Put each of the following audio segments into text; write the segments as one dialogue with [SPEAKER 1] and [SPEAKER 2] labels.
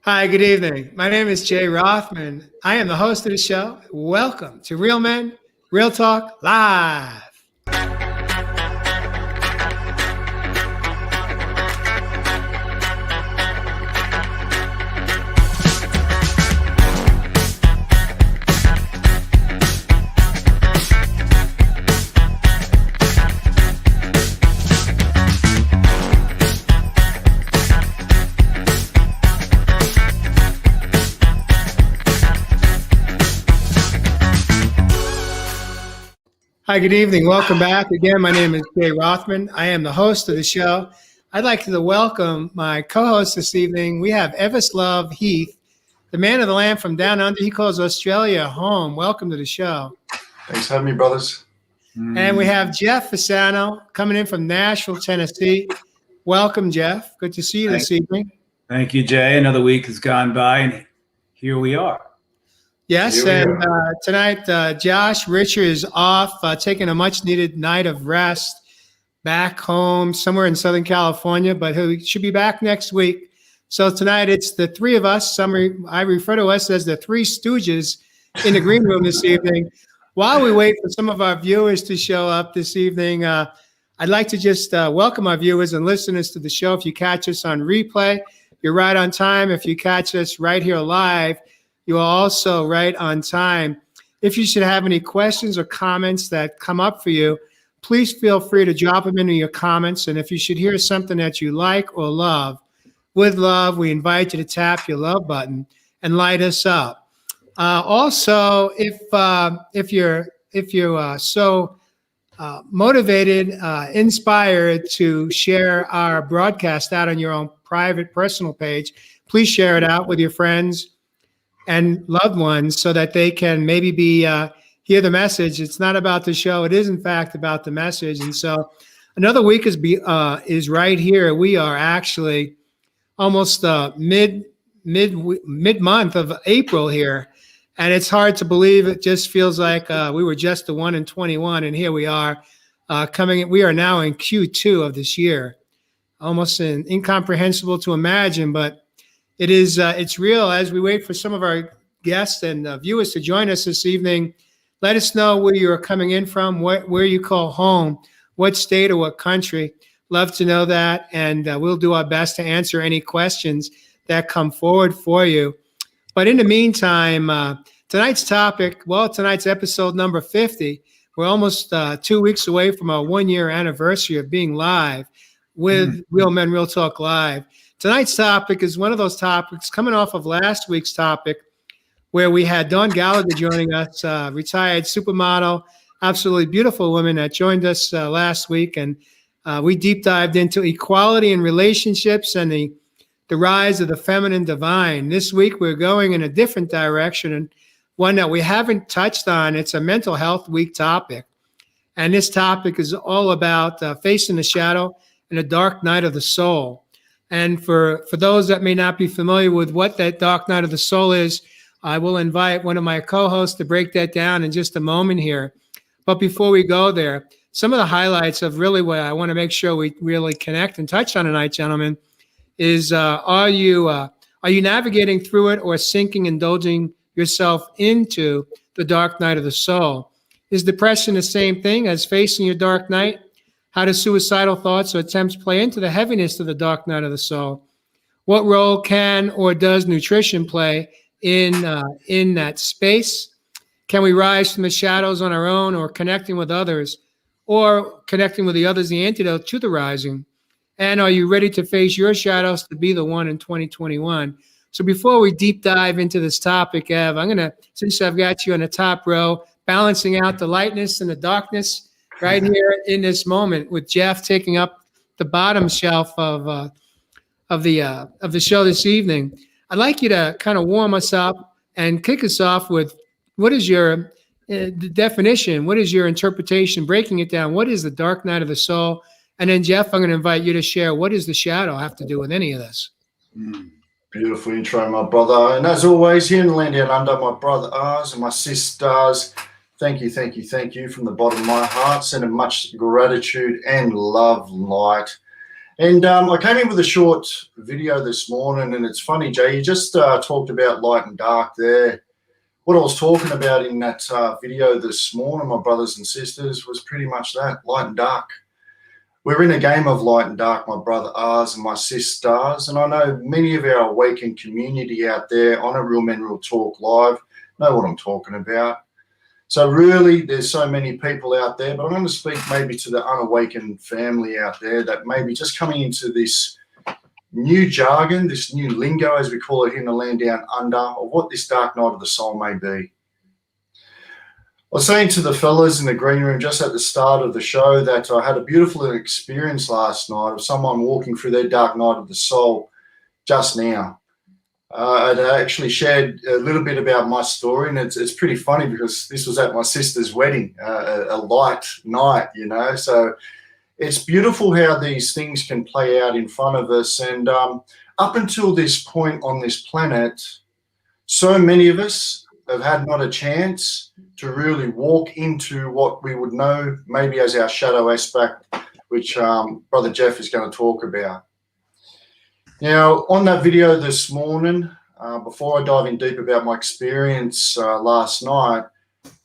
[SPEAKER 1] Hi, good evening. My name is Jay Rothman. I am the host of the show. Welcome to Real Men, Real Talk Live. Hi, good evening. Welcome back. Again, my name is Jay Rothman. I am the host of the show. I'd like to welcome my co-host this evening. We have Evis Love Heath, the man of the land from down under. He calls Australia home. Welcome to the show.
[SPEAKER 2] Thanks for having me, brothers.
[SPEAKER 1] And we have Jeff Fasano coming in from Nashville, Tennessee. Welcome, Jeff. Good to see you this evening.
[SPEAKER 3] Thank you, Jay. Another week has gone by, and here we are.
[SPEAKER 1] Yes, and tonight Josh Richard is off, taking a much-needed night of rest back home somewhere in Southern California, but he should be back next week. So tonight it's the three of us. I refer to us as the Three Stooges in the green room this evening. While we wait for some of our viewers to show up this evening, I'd like to just welcome our viewers and listeners to the show. If you catch us on replay, you're right on time. If you catch us right here live, you are also right on time. If you should have any questions or comments that come up for you, please feel free to drop them into your comments. And if you should hear something that you like or love, with love, we invite you to tap your love button and light us up. Also, if you're so motivated, inspired to share our broadcast out on your own private, personal page, please share it out with your friends and loved ones so that they can maybe hear the message. It's not about the show. It is, in fact, about the message. And so another week is right here. We are actually almost mid-month of April here. And it's hard to believe. It just feels like we were just the 1 in 21. And here we are we are now in Q2 of this year. Almost incomprehensible to imagine, but it's real. As we wait for some of our guests and viewers to join us this evening, let us know where you're coming in from, where you call home, what state or what country. Love to know that, and we'll do our best to answer any questions that come forward for you. But in the meantime, tonight's episode number 50. We're almost 2 weeks away from our 1-year anniversary of being live with Real Men, Real Talk Live. Tonight's topic is one of those topics coming off of last week's topic where we had Dawn Gallagher joining us, retired supermodel, absolutely beautiful woman that joined us last week. And we deep dived into equality in relationships and the rise of the feminine divine. This week, we're going in a different direction and one that we haven't touched on. It's a mental health week topic. And this topic is all about facing the shadow and the dark night of the soul. And for those that may not be familiar with what that dark night of the soul is, I will invite one of my co-hosts to break that down in just a moment here. But before we go there, some of the highlights of really what I want to make sure we really connect and touch on tonight, gentlemen, is are you navigating through it or sinking, indulging yourself into the dark night of the soul? Is depression the same thing as facing your dark night? How do suicidal thoughts or attempts play into the heaviness of the dark night of the soul? What role can or does nutrition play in that space? Can we rise from the shadows on our own, or connecting with others, or connecting with the others, the antidote to the rising? And are you ready to face your shadows to be the one in 2021? So before we deep dive into this topic, Ev, since I've got you on the top row, balancing out the lightness and the darkness, right here in this moment, with Jeff taking up the bottom shelf of the show this evening, I'd like you to kind of warm us up and kick us off with what is your the definition, what is your interpretation, breaking it down. What is the dark night of the soul? And then Jeff, I'm going to invite you to share what does the shadow have to do with any of this?
[SPEAKER 2] Beautiful intro, my brother. And as always, here in the land down under, my brothers and my sisters, thank you from the bottom of my heart. Sending much gratitude and love, light, And I came in with a short video this morning, and it's funny, Jay, you just talked about light and dark there. What I was talking about in that video this morning, my brothers and sisters, was pretty much that, light and dark. We're in a game of light and dark, my brother R's and my sis Stars, and I know many of our awakened community out there on a Real Men Real Talk Live know what I'm talking about. So really, there's so many people out there, but I'm going to speak maybe to the unawakened family out there that may be just coming into this new jargon, this new lingo, as we call it here in the land down under, of what this dark night of the soul may be. I was saying to the fellas in the green room just at the start of the show that I had a beautiful experience last night of someone walking through their dark night of the soul just now. I'd actually shared a little bit about my story, and it's pretty funny because this was at my sister's wedding, a light night, you know. So it's beautiful how these things can play out in front of us. And up until this point on this planet, so many of us have had not a chance to really walk into what we would know maybe as our shadow aspect, which Brother Jeff is going to talk about. Now, on that video this morning, before I dive in deep about my experience last night,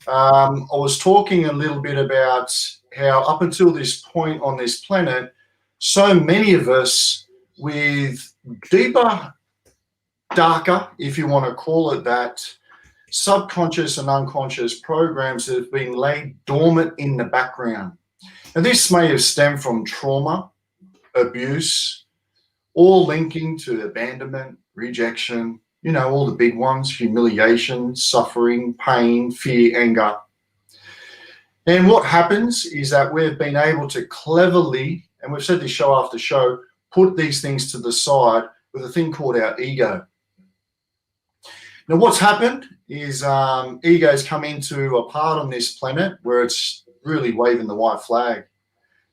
[SPEAKER 2] I was talking a little bit about how up until this point on this planet, so many of us with deeper, darker, if you want to call it that, subconscious and unconscious programs that have been laid dormant in the background. And this may have stemmed from trauma, abuse, all linking to abandonment, rejection, you know, all the big ones, humiliation, suffering, pain, fear, anger. And what happens is that we've been able to cleverly, and we've said this show after show, put these things to the side with a thing called our ego. Now, what's happened is egos come into a part on this planet where it's really waving the white flag.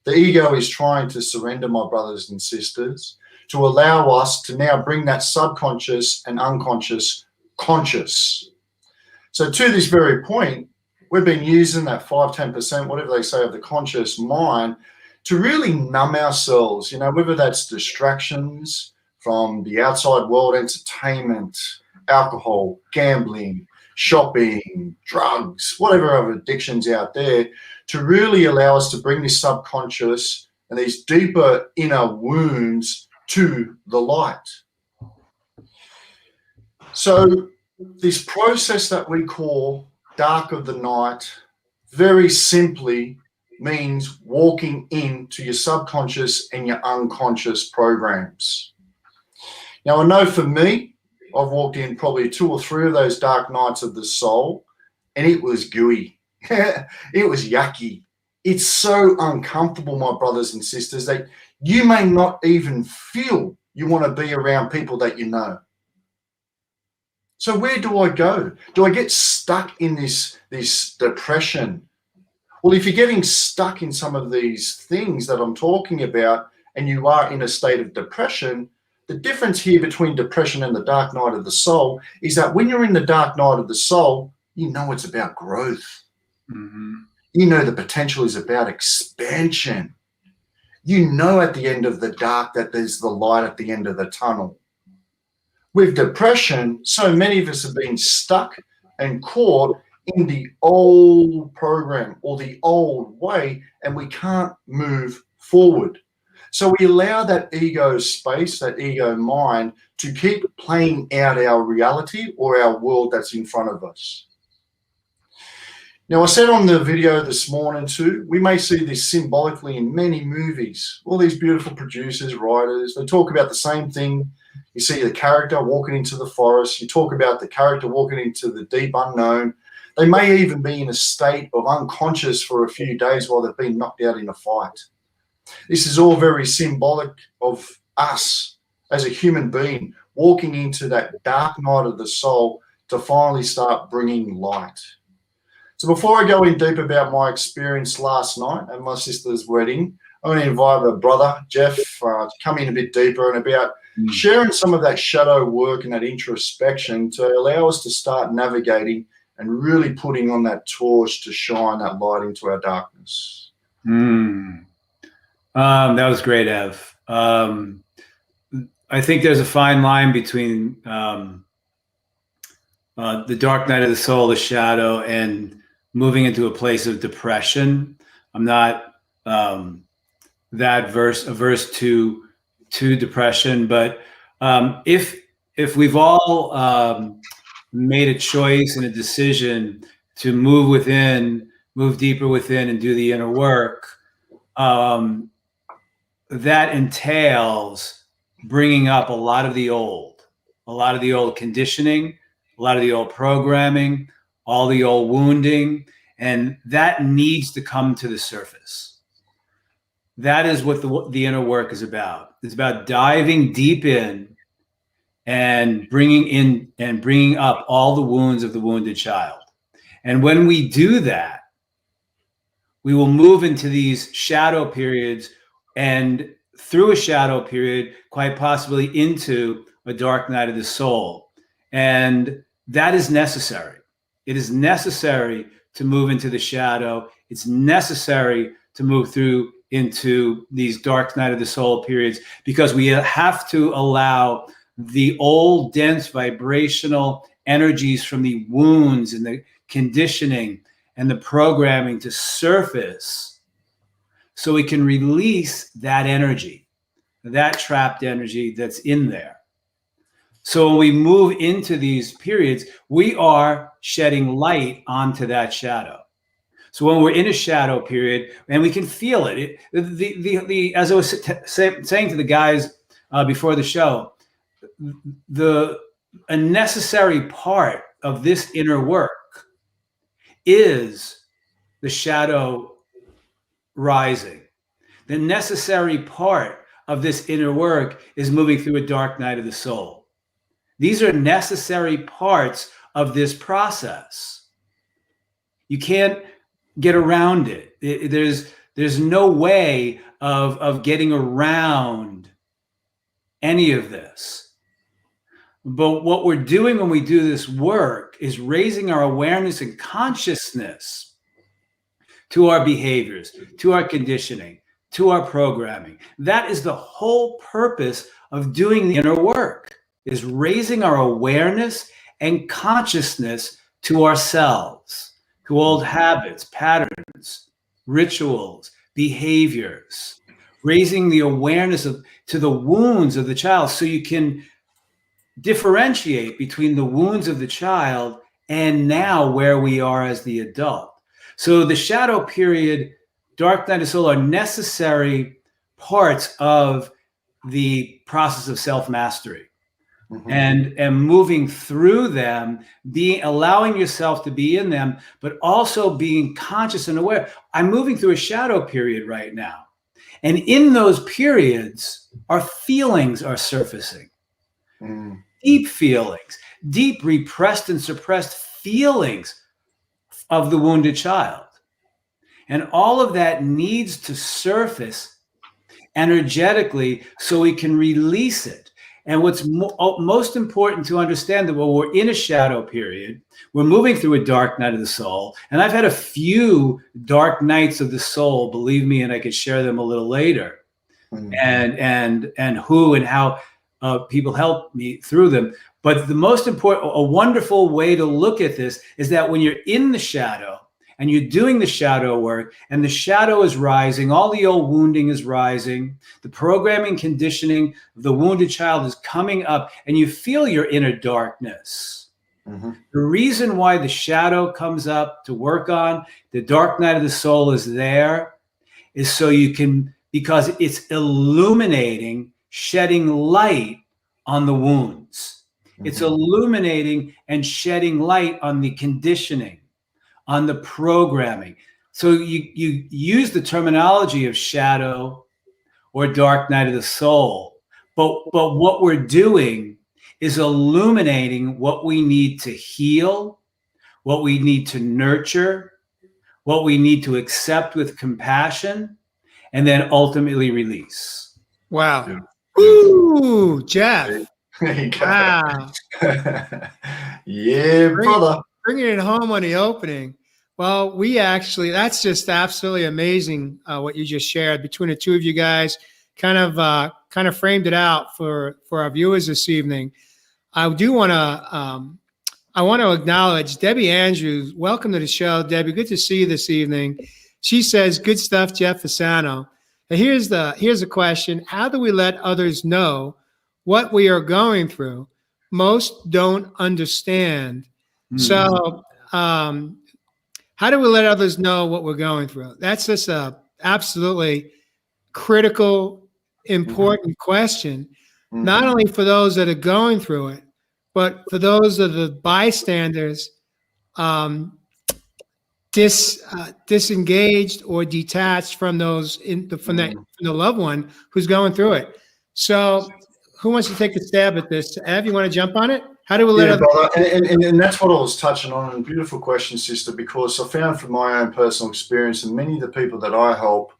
[SPEAKER 2] The ego is trying to surrender, my brothers and sisters, to allow us to now bring that subconscious and unconscious conscious. So to this very point, we've been using that 5-10%, whatever they say, of the conscious mind to really numb ourselves, you know, whether that's distractions from the outside world, entertainment, alcohol, gambling, shopping, drugs, whatever other addictions out there, to really allow us to bring this subconscious and these deeper inner wounds to the light. So this process that we call dark of the night very simply means walking into your subconscious and your unconscious programs. Now, I know for me, I've walked in probably 2 or 3 of those dark nights of the soul, and it was gooey. It was yucky. It's so uncomfortable, my brothers and sisters, that you may not even feel you want to be around people that you know. So where do I go? Do I get stuck in this depression? Well, if you're getting stuck in some of these things that I'm talking about and you are in a state of depression, the difference here between depression and the dark night of the soul is that when you're in the dark night of the soul, you know it's about growth. Mm-hmm. You know the potential is about expansion. You know at the end of the dark that there's the light at the end of the tunnel. With depression, so many of us have been stuck and caught in the old program or the old way, and we can't move forward. So we allow that ego space, that ego mind, to keep playing out our reality or our world that's in front of us. Now, I said on the video this morning too, we may see this symbolically in many movies. All these beautiful producers, writers, they talk about the same thing. You see the character walking into the forest. You talk about the character walking into the deep unknown. They may even be in a state of unconscious for a few days while they've been knocked out in a fight. This is all very symbolic of us as a human being walking into that dark night of the soul to finally start bringing light. So before I go in deep about my experience last night at my sister's wedding, I'm going to invite my brother, Jeff, to come in a bit deeper and about sharing some of that shadow work and that introspection to allow us to start navigating and really putting on that torch to shine that light into our darkness.
[SPEAKER 3] That was great, Ev. I think there's a fine line between the dark night of the soul, the shadow, and moving into a place of depression. I'm not that averse to depression, but if we've all made a choice and a decision to move deeper within, and do the inner work, that entails bringing up a lot of the old conditioning, a lot of the old programming, all the old wounding, and that needs to come to the surface. That is what the inner work is about. It's about diving deep in and bringing up all the wounds of the wounded child. And when we do that, we will move into these shadow periods, and through a shadow period, quite possibly into a dark night of the soul. And that is necessary. It is necessary to move into the shadow. It's necessary to move through into these dark night of the soul periods, because we have to allow the old dense vibrational energies from the wounds and the conditioning and the programming to surface, so we can release that energy, that trapped energy that's in there. So when we move into these periods, we are shedding light onto that shadow. So when we're in a shadow period, and we can feel it, as I was saying to the guys before the show, a necessary part of this inner work is the shadow rising. The necessary part of this inner work is moving through a dark night of the soul. These are necessary parts of this process. You can't get around it. There's no way of getting around any of this. But what we're doing when we do this work is raising our awareness and consciousness to our behaviors, to our conditioning, to our programming. That is the whole purpose of doing the inner work, is raising our awareness and consciousness to ourselves, to old habits, patterns, rituals, behaviors, raising the awareness to the wounds of the child, so you can differentiate between the wounds of the child and now where we are as the adult. So the shadow period, dark night of soul, are necessary parts of the process of self-mastery. Mm-hmm. And moving through them, allowing yourself to be in them, but also being conscious and aware. I'm moving through a shadow period right now. And in those periods, our feelings are surfacing. Mm. Deep feelings, deep repressed and suppressed feelings of the wounded child. And all of that needs to surface energetically so we can release it. And what's most important to understand, that when we're in a shadow period, we're moving through a dark night of the soul. And I've had a few dark nights of the soul, believe me, and I could share them a little later. Mm-hmm. And who and how people help me through them. But the most important, a wonderful way to look at this is that when you're in the shadow and you're doing the shadow work, and the shadow is rising, all the old wounding is rising, the programming, conditioning of the wounded child is coming up, and you feel your inner darkness. Mm-hmm. The reason why the shadow comes up to work on, the dark night of the soul is there, is so you can, because it's illuminating, shedding light on the wounds. Mm-hmm. It's illuminating and shedding light on the conditioning, on the programming. So you use the terminology of shadow or dark night of the soul, but what we're doing is illuminating what we need to heal, what we need to nurture, what we need to accept with compassion, and then ultimately release.
[SPEAKER 1] Wow. Yeah. Ooh, Jeff.
[SPEAKER 2] Wow. Yeah, brother.
[SPEAKER 1] Bringing it home on the opening. Well, that's just absolutely amazing what you just shared between the two of you guys. kind of framed it out for our viewers this evening, I do want to I want to acknowledge Debbie Andrews. Welcome to the show, Debbie. Good to see you this evening. She says, "Good stuff, Jeff Fasano." And here's the question: how do we let others know what we are going through? Most don't understand. So, how do we let others know what we're going through? That's just a absolutely critical, important question, not only for those that are going through it, but for those of the bystanders, disengaged or detached from those from the loved one who's going through it. So, who wants to take a stab at this? Ev, you want to jump on it? How do we let
[SPEAKER 2] brother, and that's what I was touching on. And beautiful question, sister, because I found from my own personal experience and many of the people that I help,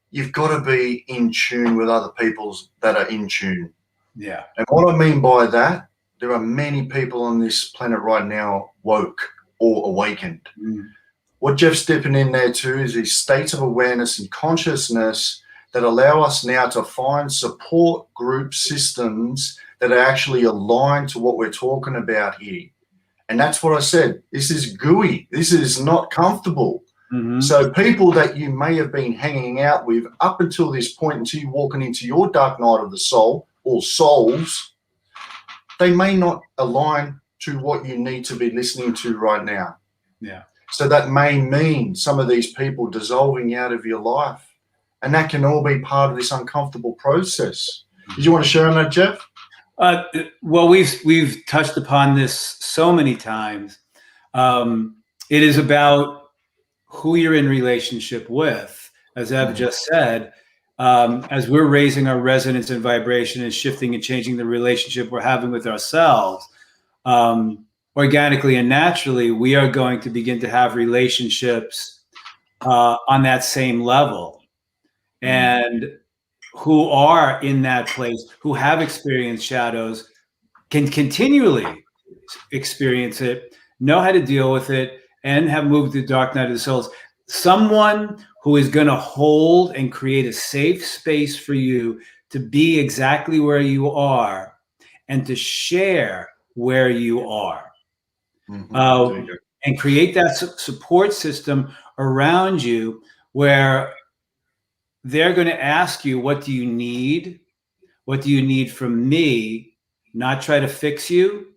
[SPEAKER 2] you've got to be in tune with other people that are in tune.
[SPEAKER 3] Yeah.
[SPEAKER 2] And what I mean by that, there are many people on this planet right now woke or awakened. What Jeff's dipping in there too is these states of awareness and consciousness that allow us now to find support group systems that are actually aligned to what we're talking about here. And that's what I said. This is gooey. This is not comfortable. So people that you may have been hanging out with up until this point, until you're walking into your dark night of the soul or souls, they may not align to what you need to be listening to right now.
[SPEAKER 3] Yeah.
[SPEAKER 2] So that may mean some of these people dissolving out of your life. And that can all be part of this uncomfortable process. Did you want to share on that, Jeff?
[SPEAKER 3] Well, we've touched upon this so many times. It is about who you're in relationship with, as Ev just said. As we're raising our resonance and vibration and shifting and changing the relationship we're having with ourselves, organically and naturally, we are going to begin to have relationships on that same level. And who are in that place, who have experienced shadows, can continually experience it, know how to deal with it, and have moved the dark night of the souls. Someone who is going to hold and create a safe space for you to be exactly where you are and to share where you are. And create that support system around you where they're going to ask you, what do you need? What do you need from me? Not try to fix you,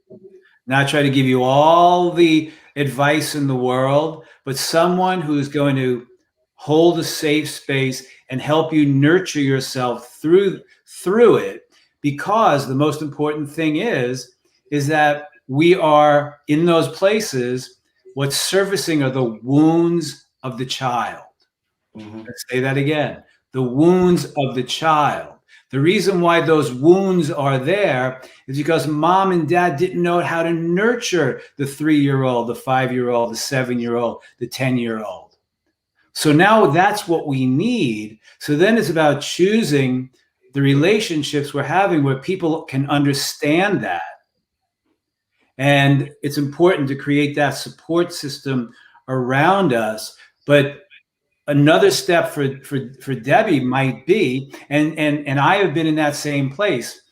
[SPEAKER 3] not try to give you all the advice in the world, but someone who's going to hold a safe space and help you nurture yourself through it. Because the most important thing is that we are in those places, what's surfacing are the wounds of the child. Let's say that again. The wounds of the child. The reason why those wounds are there is because mom and dad didn't know how to nurture the 3-year-old, the 5-year-old, the 7-year-old, the 10-year-old. So now that's what we need. So then it's about choosing the relationships we're having where people can understand that. And it's important to create that support system around us. But another step for Debbie might be, and I have been in that same place.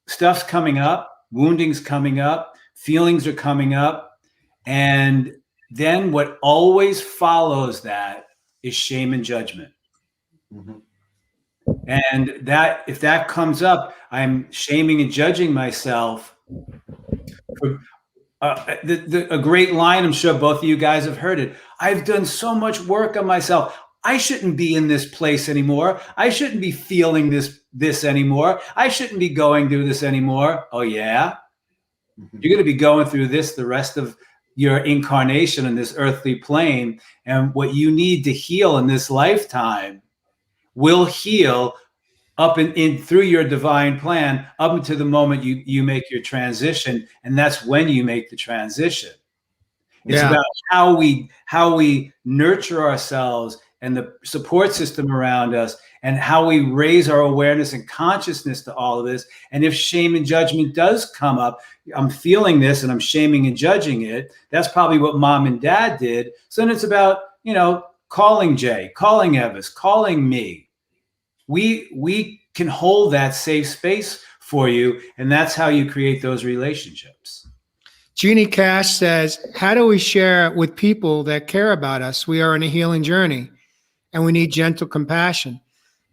[SPEAKER 3] Stuff's coming up, wounding's coming up, feelings are coming up, and then what always follows that is shame and judgment. And that if that comes up, I'm shaming and judging myself. A great line, I'm sure both of you guys have heard it. I've done so much work on myself. I shouldn't be in this place anymore. I shouldn't be feeling this anymore. I shouldn't be going through this anymore. Oh yeah? You're going to be going through this the rest of your incarnation in this earthly plane. And what you need to heal in this lifetime will heal up in through your divine plan up until the moment you make your transition, and that's when you make the transition. It's about how we nurture ourselves and the support system around us, and how we raise our awareness and consciousness to all of this. And if shame and judgment does come up, I'm feeling this and I'm shaming and judging it. That's probably what mom and dad did. So then it's about, calling Jay, calling Evis, calling me. we can hold that safe space for you, and that's how you create those relationships.
[SPEAKER 1] Jeannie Cash says, how do we share with people that care about us? We are on a healing journey and we need gentle compassion.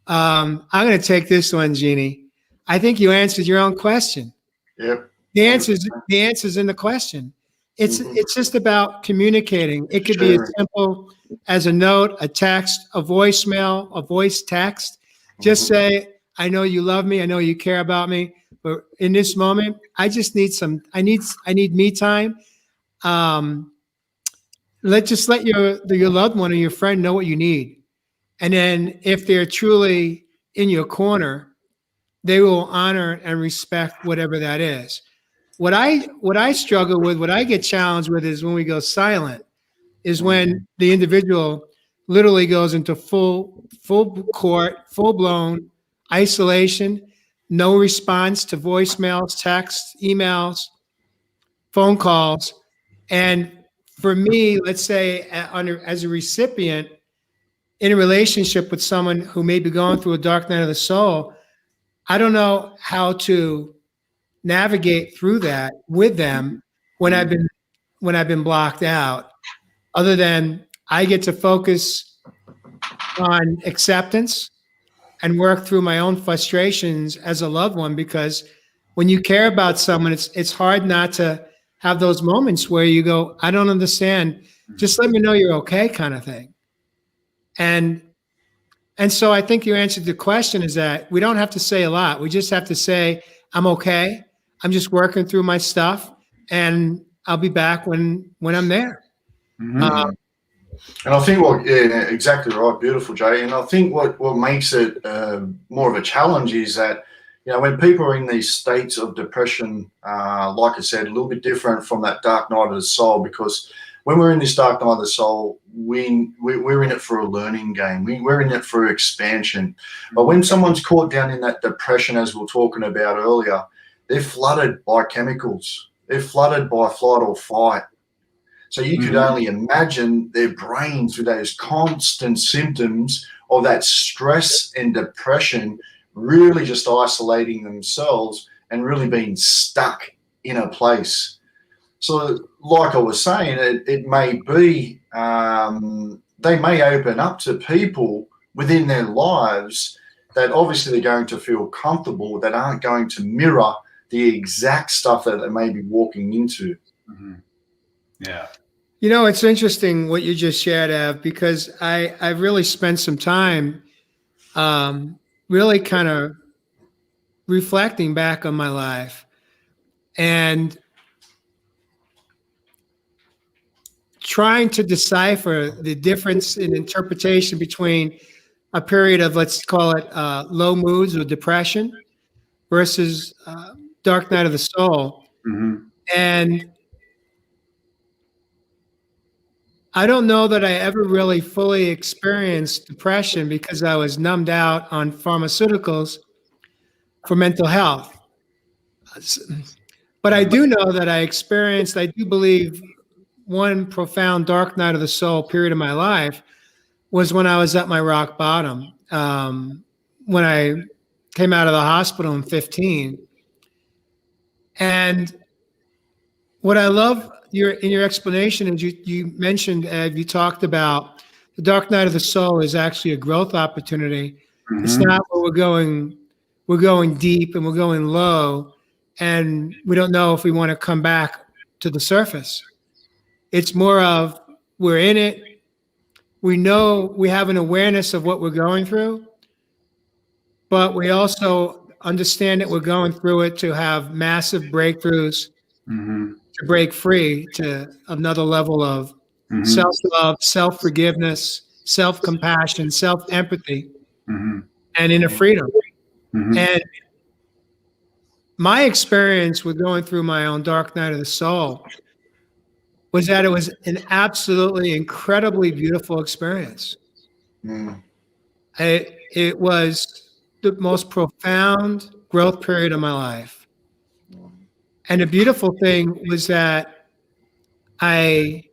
[SPEAKER 1] I'm going to take this one, Jeannie. I think you answered your own question.
[SPEAKER 2] Yep.
[SPEAKER 1] The answer's in the question. It's just about communicating. It could be as simple as a note, a text, a voicemail, a voice text. Just say, I know you love me. I know you care about me. But in this moment, I just need I need me time. Let your loved one or your friend know what you need. And then if they're truly in your corner, they will honor and respect whatever that is. What I struggle with, what I get challenged with is when we go silent, is when the individual literally goes into full court, full blown isolation, no response to voicemails, texts, emails, phone calls. And for me, let's say as a recipient in a relationship with someone who may be going through a dark night of the soul, I don't know how to navigate through that with them when I've been blocked out, other than I get to focus on acceptance and work through my own frustrations as a loved one. Because when you care about someone, it's hard not to have those moments where you go, I don't understand. Just let me know you're okay, kind of thing. And so I think you answered the question is that we don't have to say a lot. We just have to say, I'm okay. I'm just working through my stuff and I'll be back when I'm there.
[SPEAKER 2] And I think exactly right. Beautiful, Jay. And I think what makes it more of a challenge is that, when people are in these states of depression, like I said, a little bit different from that dark night of the soul, because when we're in this dark night of the soul, we're in it for a learning game. We're in it for expansion. But when someone's caught down in that depression, as we were talking about earlier, they're flooded by chemicals. They're flooded by flight or fight. So you could only imagine their brains with those constant symptoms of that stress and depression really just isolating themselves and really being stuck in a place. So like I was saying, it may be, they may open up to people within their lives that obviously they're going to feel comfortable, that aren't going to mirror the exact stuff that they may be walking into.
[SPEAKER 3] Yeah.
[SPEAKER 1] It's interesting what you just shared, Ev, because I've really spent some time really kind of reflecting back on my life and trying to decipher the difference in interpretation between a period of, let's call it low moods or depression versus dark night of the soul. And I don't know that I ever really fully experienced depression because I was numbed out on pharmaceuticals for mental health. But I do know that I do believe one profound dark night of the soul period of my life was when I was at my rock bottom. When I came out of the hospital in 15. And what I love in your explanation is you mentioned, Ed, you talked about the dark night of the soul is actually a growth opportunity. It's not where we're going deep and we're going low and we don't know if we want to come back to the surface. It's more of we're in it. We know we have an awareness of what we're going through, but we also understand that we're going through it to have massive breakthroughs, to break free to another level of self-love, self-forgiveness, self-compassion, self-empathy, and inner freedom. And my experience with going through my own dark night of the soul was that it was an absolutely incredibly beautiful experience. It was the most profound growth period of my life. And the beautiful thing was that I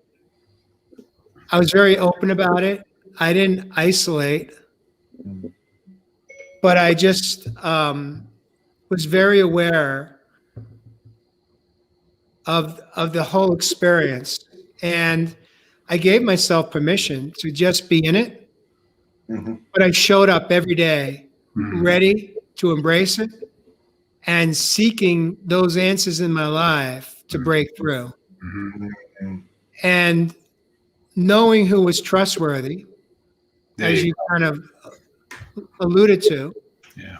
[SPEAKER 1] was very open about it. I didn't isolate. but I just was very aware of the whole experience, and I gave myself permission to just be in it.
[SPEAKER 2] Mm-hmm.
[SPEAKER 1] But I showed up every day, ready to embrace it and seeking those answers in my life to break through.
[SPEAKER 2] Mm-hmm.
[SPEAKER 1] And knowing who was trustworthy, as you kind of alluded to.
[SPEAKER 3] Yeah.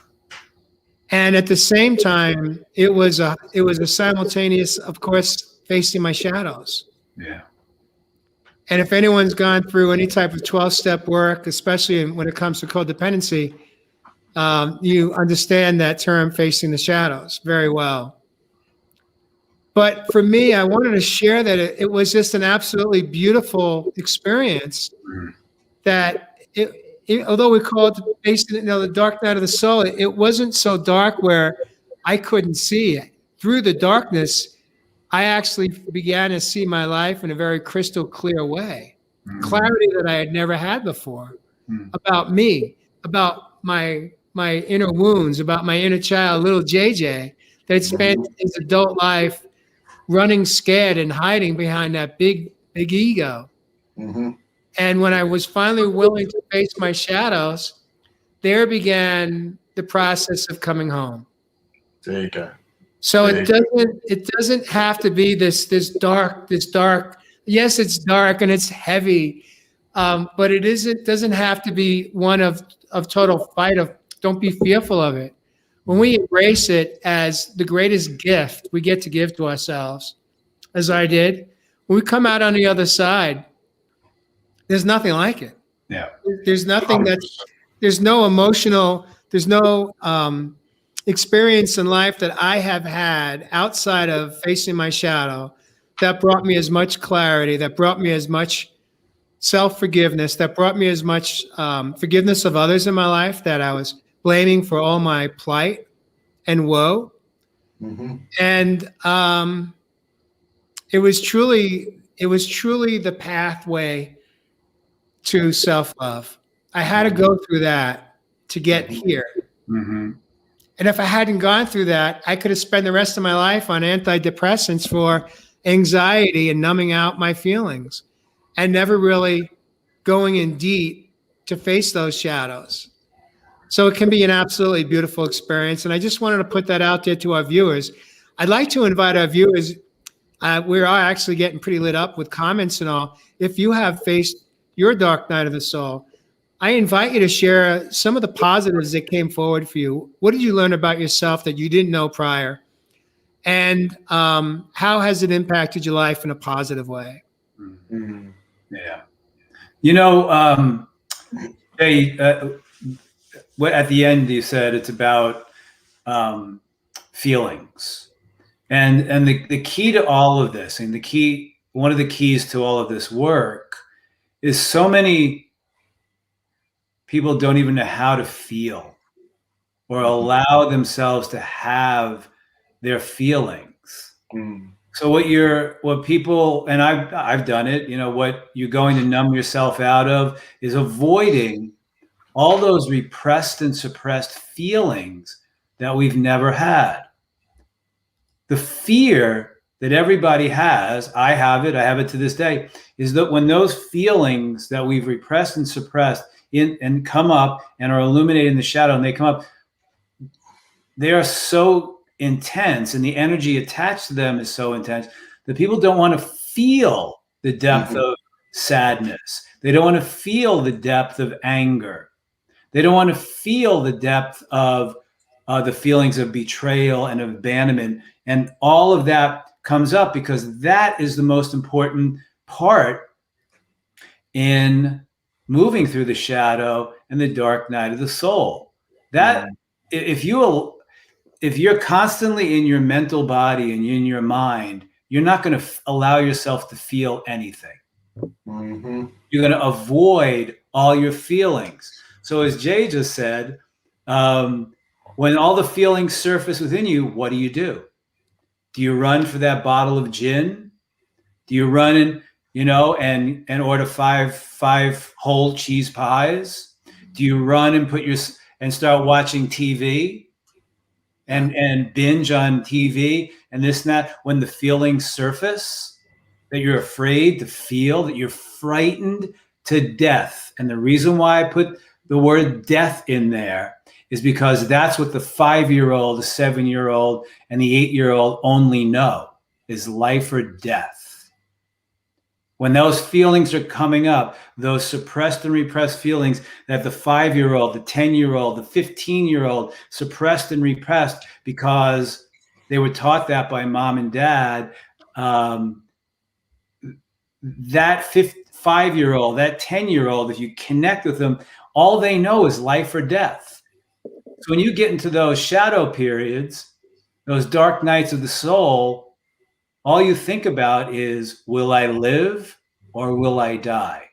[SPEAKER 1] And at the same time, it was a simultaneous, of course, facing my shadows.
[SPEAKER 3] Yeah.
[SPEAKER 1] And if anyone's gone through any type of 12-step work, especially when it comes to codependency, you understand that term, facing the shadows, very well. But for me, I wanted to share that it was just an absolutely beautiful experience. That although we call it the dark night of the soul, it wasn't so dark where I couldn't see it. Through the darkness, I actually began to see my life in a very crystal clear way. Clarity that I had never had before about me, about my inner wounds, about my inner child, little JJ, that had spent his adult life running scared and hiding behind that big ego.
[SPEAKER 2] Mm-hmm.
[SPEAKER 1] And when I was finally willing to face my shadows, there began the process of coming home.
[SPEAKER 2] There you go.
[SPEAKER 1] So it doesn't have to be this dark. Yes, it's dark and it's heavy, but it doesn't have to be one of total fight. Of don't be fearful of it. When we embrace it as the greatest gift we get to give to ourselves, as I did, when we come out on the other side, there's nothing like it.
[SPEAKER 3] Yeah.
[SPEAKER 1] There's nothing there's no emotional, there's no experience in life that I have had outside of facing my shadow that brought me as much clarity, that brought me as much self-forgiveness, that brought me as much forgiveness of others in my life that I was blaming for all my plight and woe.
[SPEAKER 2] Mm-hmm.
[SPEAKER 1] And it was truly the pathway to self-love. I had to go through that to get here.
[SPEAKER 3] Mm-hmm.
[SPEAKER 1] And if I hadn't gone through that, I could have spent the rest of my life on antidepressants for anxiety and numbing out my feelings and never really going in deep to face those shadows. So it can be an absolutely beautiful experience. And I just wanted to put that out there to our viewers. I'd like to invite our viewers. We are actually getting pretty lit up with comments and all. If you have faced your dark night of the soul, I invite you to share some of the positives that came forward for you. What did you learn about yourself that you didn't know prior? And how has it impacted your life in a positive way?
[SPEAKER 2] Mm-hmm.
[SPEAKER 3] Yeah. You know, Jay, what at the end you said it's about feelings, and the key to all of this, and one of the keys to all of this work is so many people don't even know how to feel or allow themselves to have their feelings.
[SPEAKER 2] Mm.
[SPEAKER 3] So what people, and I've done it, you know, what you're going to numb yourself out of is avoiding all those repressed and suppressed feelings that we've never had. The fear that everybody has, I have it to this day, is that when those feelings that we've repressed and suppressed and come up and are illuminated in the shadow, and they come up, they are so intense, and the energy attached to them is so intense that people don't want to feel the depth of sadness. They don't want to feel the depth of anger. They don't want to feel the depth of the feelings of betrayal and abandonment. And all of that comes up because that is the most important part in moving through the shadow and the dark night of the soul. That if you're constantly in your mental body and in your mind, you're not going to allow yourself to feel anything.
[SPEAKER 2] Mm-hmm.
[SPEAKER 3] You're going to avoid all your feelings. So as Jay just said, when all the feelings surface within you, what do? Do you run for that bottle of gin? Do you run and order five whole cheese pies? Do you run and put and start watching TV and binge on TV and this and that, when the feelings surface, that you're afraid to feel, that you're frightened to death. And the reason why I put the word death in there is because that's what the 5-year-old, the 7-year-old, and the 8-year-old only know, is life or death. When those feelings are coming up, those suppressed and repressed feelings that the 5-year-old, the 10-year-old, the 15-year-old suppressed and repressed because they were taught that by mom and dad, that 5-year-old, that 10-year-old, if you connect with them, all they know is life or death. So when you get into those shadow periods, those dark nights of the soul, all you think about is, will I live or will I die?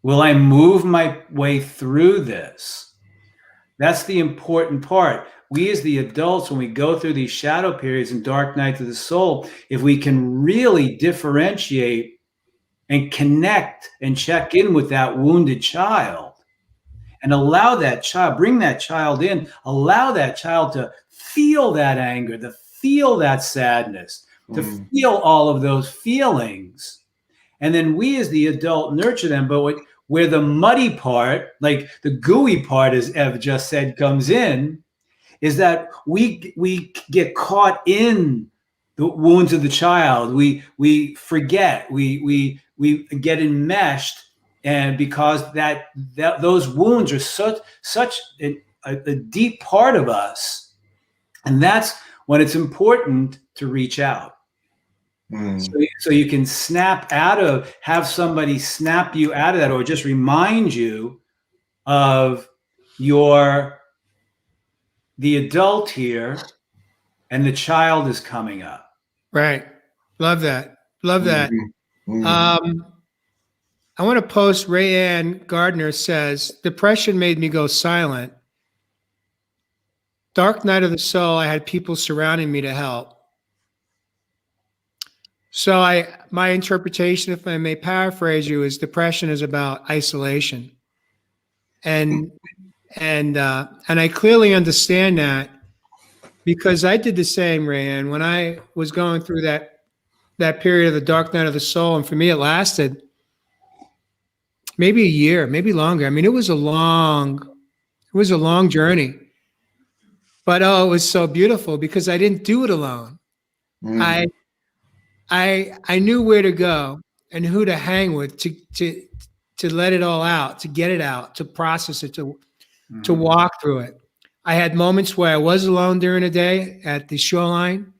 [SPEAKER 3] Will I move my way through this? That's the important part. We as the adults, when we go through these shadow periods and dark nights of the soul, if we can really differentiate and connect and check in with that wounded child and allow that child, bring that child in, allow that child to feel that anger, to feel that sadness, to feel all of those feelings. And then we as the adult nurture them. But where the muddy part, like the gooey part, as Ev just said, comes in, is that we get caught in the wounds of the child. We forget, we get enmeshed, and because those wounds are such a deep part of us, and that's when it's important to reach out. So you can have somebody snap you out of that, or just remind you of the adult here, and the child is coming up.
[SPEAKER 1] Right. Love that. Love that. I want to post, Rayanne Gardner says, depression made me go silent. Dark night of the soul, I had people surrounding me to help. So my interpretation, if I may paraphrase you, is depression is about isolation. And I clearly understand that, because I did the same, Rayanne, when I was going through that period of the dark night of the soul. And for me, it lasted maybe a year, maybe longer. I mean, it was a long journey, but it was so beautiful because I didn't do it alone. I knew where to go and who to hang with to let it all out, to get it out, to process it, to walk through it. I had moments where I was alone during the day at the shoreline.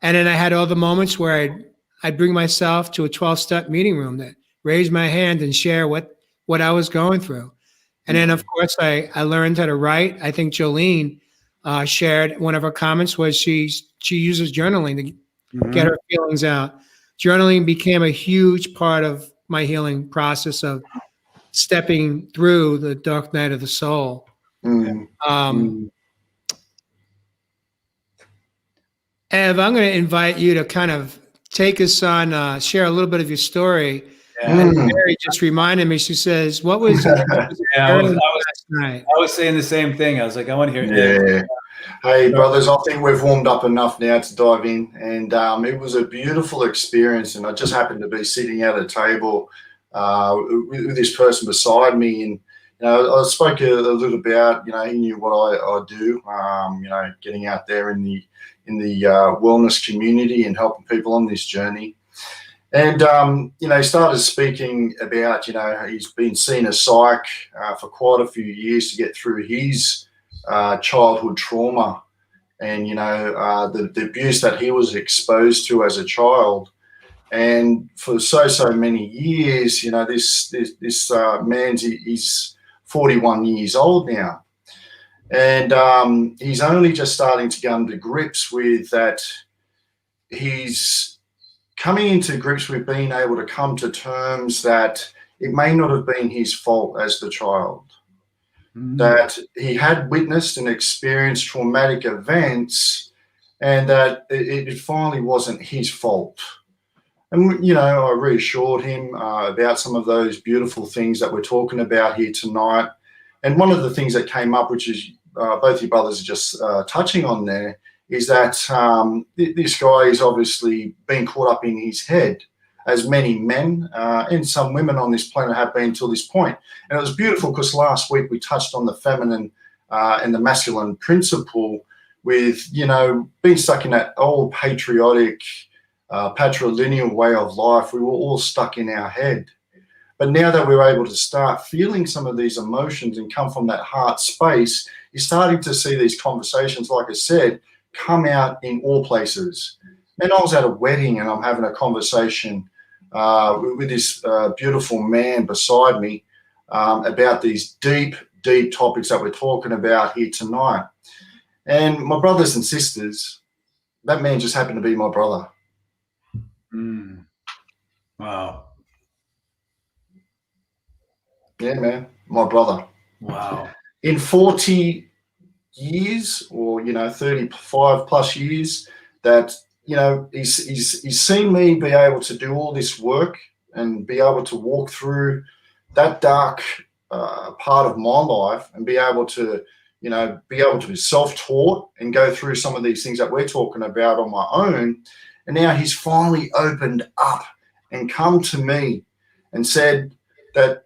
[SPEAKER 1] And then I had other moments where I'd bring myself to a 12-step meeting room, that raise my hand and share what I was going through. And then, of course, I learned how to write. I think Jolene shared, one of her comments was she uses journaling to get her feelings out. Journaling became a huge part of my healing process of stepping through the dark night of the soul. Ev, I'm going to invite you to kind of take us on, share a little bit of your story. And Mary just reminded me, she says, what was last night?
[SPEAKER 3] I was saying the same thing. I was like, I want to hear it.
[SPEAKER 2] Yeah. Hey, brothers, I think we've warmed up enough now to dive in. And it was a beautiful experience. And I just happened to be sitting at a table with this person beside me. And I spoke a little about, he knew what I do, getting out there in the wellness community and helping people on this journey. And, he started speaking about, he's been seeing a psych for quite a few years to get through his childhood trauma and, the abuse that he was exposed to as a child. And for so many years, this man's, he's 41 years old now. And he's only just starting to come to grips with that. He's coming into grips with being able to come to terms that it may not have been his fault as the child, that he had witnessed and experienced traumatic events, and that it finally wasn't his fault. And, I reassured him about some of those beautiful things that we're talking about here tonight. And one of the things that came up, which is both your brothers are just touching on there, is that this guy is obviously been caught up in his head, as many men and some women on this planet have been till this point. And it was beautiful because last week we touched on the feminine and the masculine principle with, you know, being stuck in that old patriotic, patrilineal way of life. We were all stuck in our head. But now that we're able to start feeling some of these emotions and come from that heart space, you're starting to see these conversations, like I said, come out in all places. And I was at a wedding and I'm having a conversation with this beautiful man beside me about these deep, deep topics that we're talking about here tonight. And my brothers and sisters, that man just happened to be my brother.
[SPEAKER 3] Wow.
[SPEAKER 2] Yeah, man, my brother.
[SPEAKER 3] Wow.
[SPEAKER 2] In 40 years, or, you know, 35 plus years, that, you know, he's seen me be able to do all this work and be able to walk through that dark part of my life and be able to, you know, be able to be self-taught and go through some of these things that we're talking about on my own. And now he's finally opened up and come to me and said that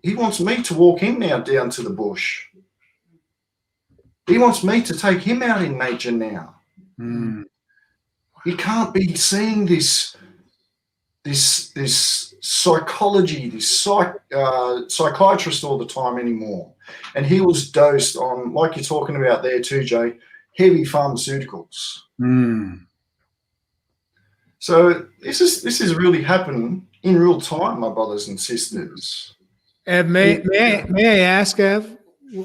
[SPEAKER 2] he wants me to walk him now down to the bush. He wants me to take him out in nature now. He can't be seeing this psychology, this psychiatrist all the time anymore. And he was dosed on, like you're talking about there too, Jay, heavy pharmaceuticals. So this is really happening in real time, my brothers and sisters.
[SPEAKER 1] Ev, may I ask, Ev,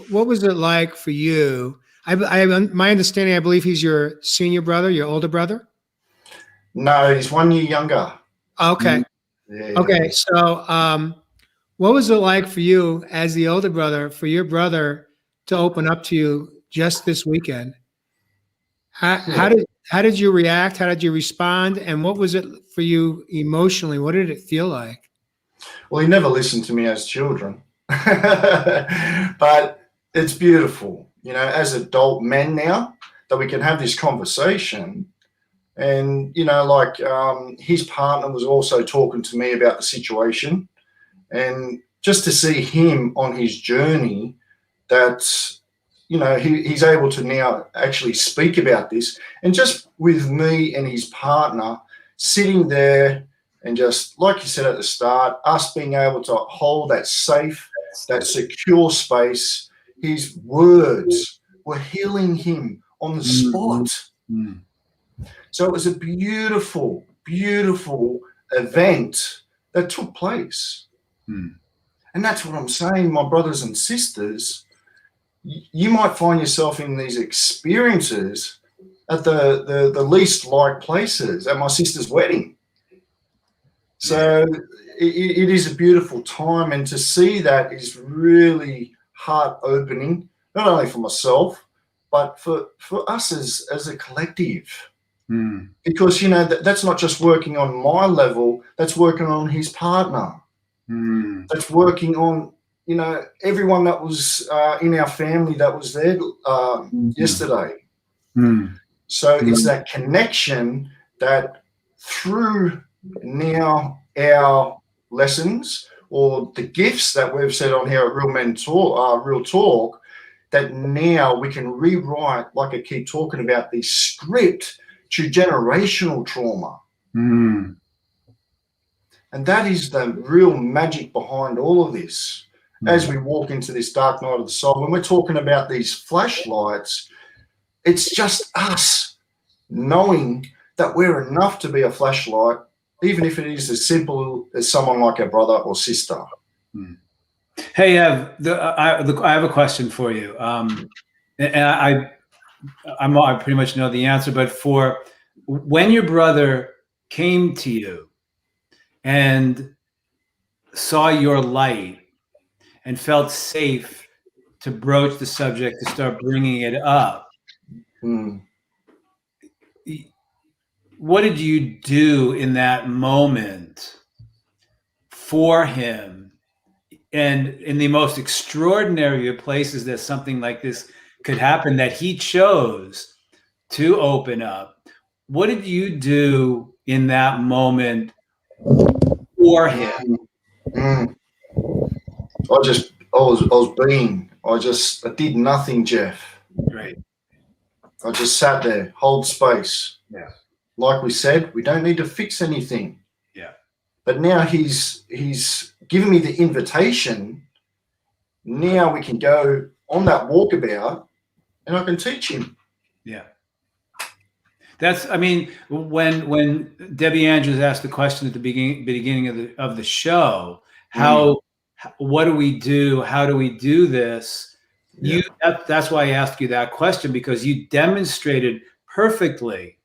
[SPEAKER 1] what was it like for you? My understanding, I believe he's your senior brother, your older brother.
[SPEAKER 2] No, he's 1 year younger.
[SPEAKER 1] Okay.
[SPEAKER 2] Yeah.
[SPEAKER 1] Okay. So, what was it like for you as the older brother, for your brother to open up to you just this weekend? How did you react? How did you respond? And what was it for you emotionally? What did it feel like?
[SPEAKER 2] Well, he never listened to me as children, but it's beautiful, you know, as adult men now that we can have this conversation. And, you know, like his partner was also talking to me about the situation, and just to see him on his journey, that, you know, he's able to now actually speak about this, and just with me and his partner sitting there. And just like you said at the start, us being able to hold that safe, that secure space, his words were healing him on the spot. So it was a beautiful, beautiful event that took place. And that's what I'm saying, my brothers and sisters. You might find yourself in these experiences at the least liked places, at my sister's wedding. So it is a beautiful time, and to see that is really heart opening, not only for myself, but for us as a collective. Because, you know, that's not just working on my level, that's working on his partner. That's working on, you know, everyone that was in our family that was there yesterday. So it's that connection that through now our lessons, or the gifts that we've said on here at Real Men Talk, Real Talk, that now we can rewrite, like I keep talking about, the script to generational trauma. And that is the real magic behind all of this. As we walk into this dark night of the soul, when we're talking about these flashlights, it's just us knowing that we're enough to be a flashlight, even if it is as simple as someone like our brother or sister.
[SPEAKER 3] Hey, Ev, I have a question for you. And I pretty much know the answer, but for when your brother came to you and saw your light and felt safe to broach the subject, to start bringing it up, what did you do in that moment for him and in the most extraordinary of places that something like this could happen, that he chose to open up. What did you do in that moment for him?
[SPEAKER 2] Mm. I did nothing, Jeff.
[SPEAKER 3] Right.
[SPEAKER 2] I just sat there, hold space.
[SPEAKER 3] Yeah.
[SPEAKER 2] Like we said, we don't need to fix anything.
[SPEAKER 3] Yeah.
[SPEAKER 2] But now he's given me the invitation. Now we can go on that walkabout and I can teach him.
[SPEAKER 3] Yeah. I mean, when Debbie Andrews asked the question at the beginning of the show, what do we do? How do we do this?
[SPEAKER 2] Yeah.
[SPEAKER 3] That's why I asked you that question, because you demonstrated perfectly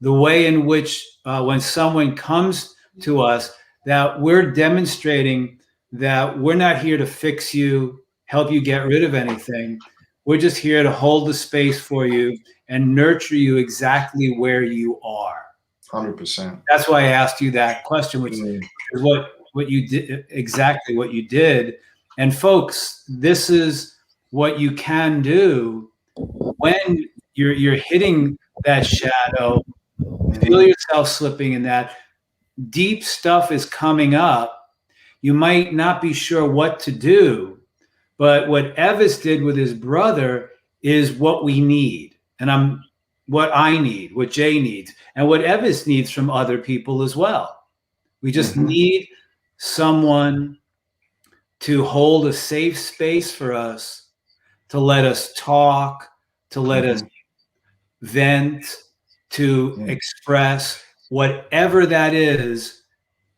[SPEAKER 3] the way in which when someone comes to us, that we're demonstrating that we're not here to fix you, help you get rid of anything. We're just here to hold the space for you and nurture you exactly where you are.
[SPEAKER 2] 100%.
[SPEAKER 3] That's why I asked you that question, which is what you did, exactly what you did. And folks, this is what you can do when you're hitting that shadow. Feel yourself slipping in that. Deep stuff is coming up. You might not be sure what to do, but what Evis did with his brother is what we need. And what I need, what Jay needs, and what Evis needs from other people as well. We just need someone to hold a safe space for us, to let us talk, to let us vent, to express whatever that is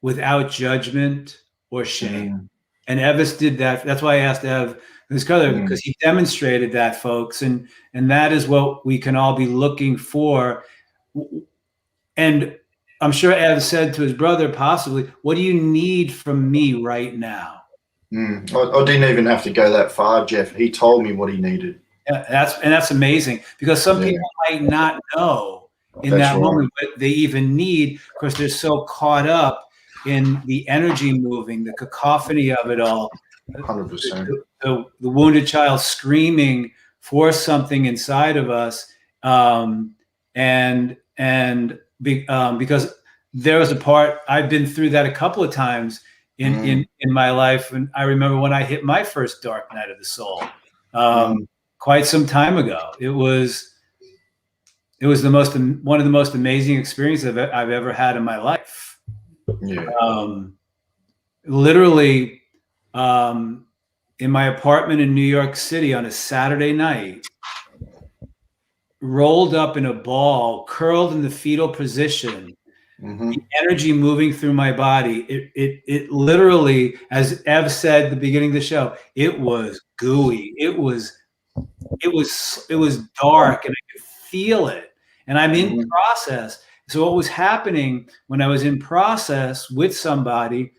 [SPEAKER 3] without judgment or shame. And Evis did that. That's why I asked Ev this color, because he demonstrated that, folks. And that is what we can all be looking for. And I'm sure Ev said to his brother, possibly, what do you need from me right now?
[SPEAKER 2] I didn't even have to go that far, Jeff. He told me what he needed.
[SPEAKER 3] Yeah, that's amazing, because some people might not know in that moment what they even need, because they're so caught up in the energy moving, the cacophony of it all.
[SPEAKER 2] 100%.
[SPEAKER 3] The wounded child screaming for something inside of us, because there was a part, I've been through that a couple of times in my life, and I remember when I hit my first dark night of the soul, quite some time ago. It was one of the most amazing experiences I've ever had in my life. Literally, in my apartment in New York City on a Saturday night, rolled up in a ball, curled in the fetal position, the energy moving through my body. It literally, as Ev said at the beginning of the show, it was gooey. It was dark, and I could feel it. And I'm in process. So what was happening when I was in process with somebody,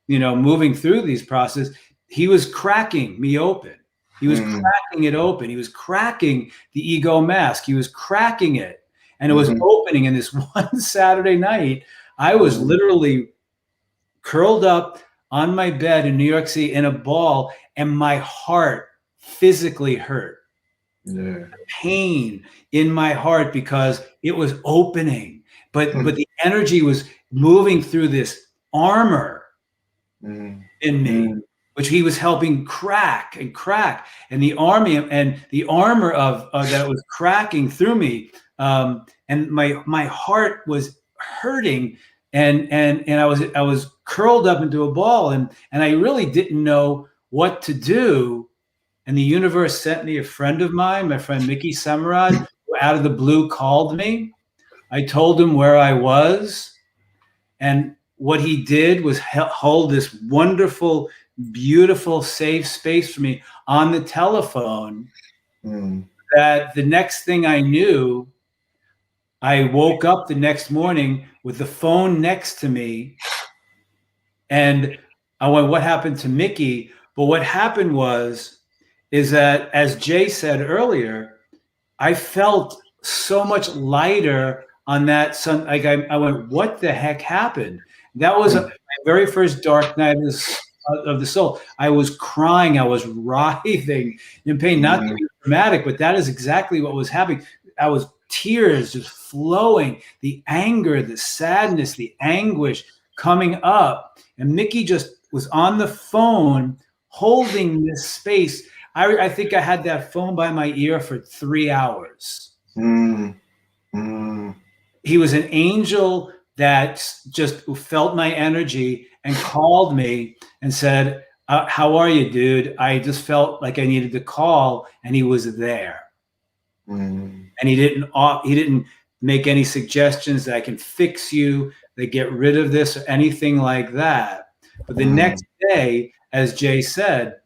[SPEAKER 3] moving through these processes, he was cracking me open. He was cracking it open. He was cracking the ego mask. He was cracking it. And it was opening. And this one Saturday night, I was literally curled up on my bed in New York City in a ball, and my heart physically hurt. Pain in my heart, because it was opening, but the energy was moving through this armor in me, which he was helping crack, and the armor of that was cracking through me, and my heart was hurting, and I was curled up into a ball, and I really didn't know what to do. And the universe sent me a friend of mine, my friend Mickey Samarad, who out of the blue called me. I told him where I was. And what he did was hold this wonderful, beautiful, safe space for me on the telephone. That the next thing I knew, I woke up the next morning with the phone next to me. And I went, what happened to Mickey? But what happened is that, as Jay said earlier, I felt so much lighter on that I went, what the heck happened? That was my very first dark night of the soul. I was crying. I was writhing in pain, not to be dramatic, but that is exactly what was happening. I was tears just flowing, the anger, the sadness, the anguish coming up. And Mickey just was on the phone holding this space. I think I had that phone by my ear for 3 hours. He was an angel that just felt my energy and called me and said, how are you, dude? I just felt like I needed to call, and he was there. And he didn't make any suggestions that I can fix you, that get rid of this or anything like that. But the next day, as Jay said,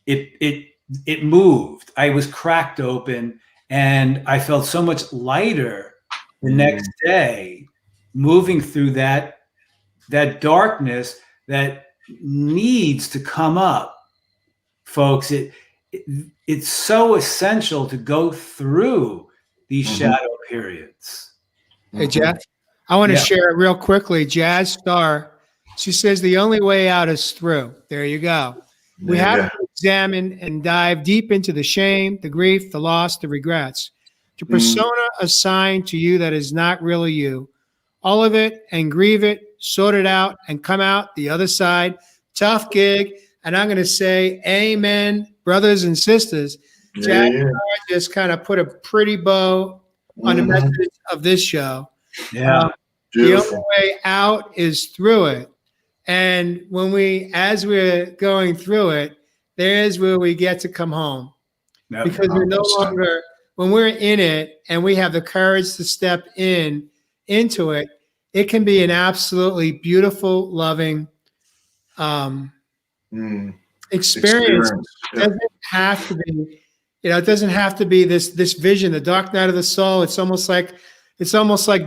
[SPEAKER 3] it moved. I was cracked open, and I felt so much lighter the next day, moving through that darkness that needs to come up, folks. It's so essential to go through these shadow periods.
[SPEAKER 1] Hey, Jeff, I want to share it real quickly. Jazz Star, she says the only way out is through. There you go. We have to examine and dive deep into the shame, the grief, the loss, the regrets, the persona assigned to you that is not really you. All of it, and grieve it, sort it out, and come out the other side. Tough gig. And I'm going to say amen, brothers and sisters. Jazz just kind of put a pretty bow on the message of this show.
[SPEAKER 3] Yeah.
[SPEAKER 1] The only way out is through it. And as we're going through it, there's where we get to come home. Yep. Because we're no longer, when we're in it and we have the courage to step into it, it can be an absolutely beautiful, loving experience. It doesn't have to be, it doesn't have to be this vision, the dark night of the soul. It's almost like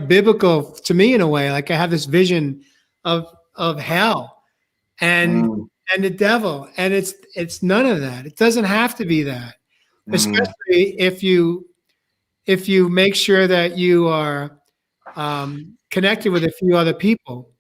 [SPEAKER 1] biblical to me in a way. Like I have this vision of hell and the devil, and it's none of that. It doesn't have to be that, especially if you make sure that you are connected with a few other people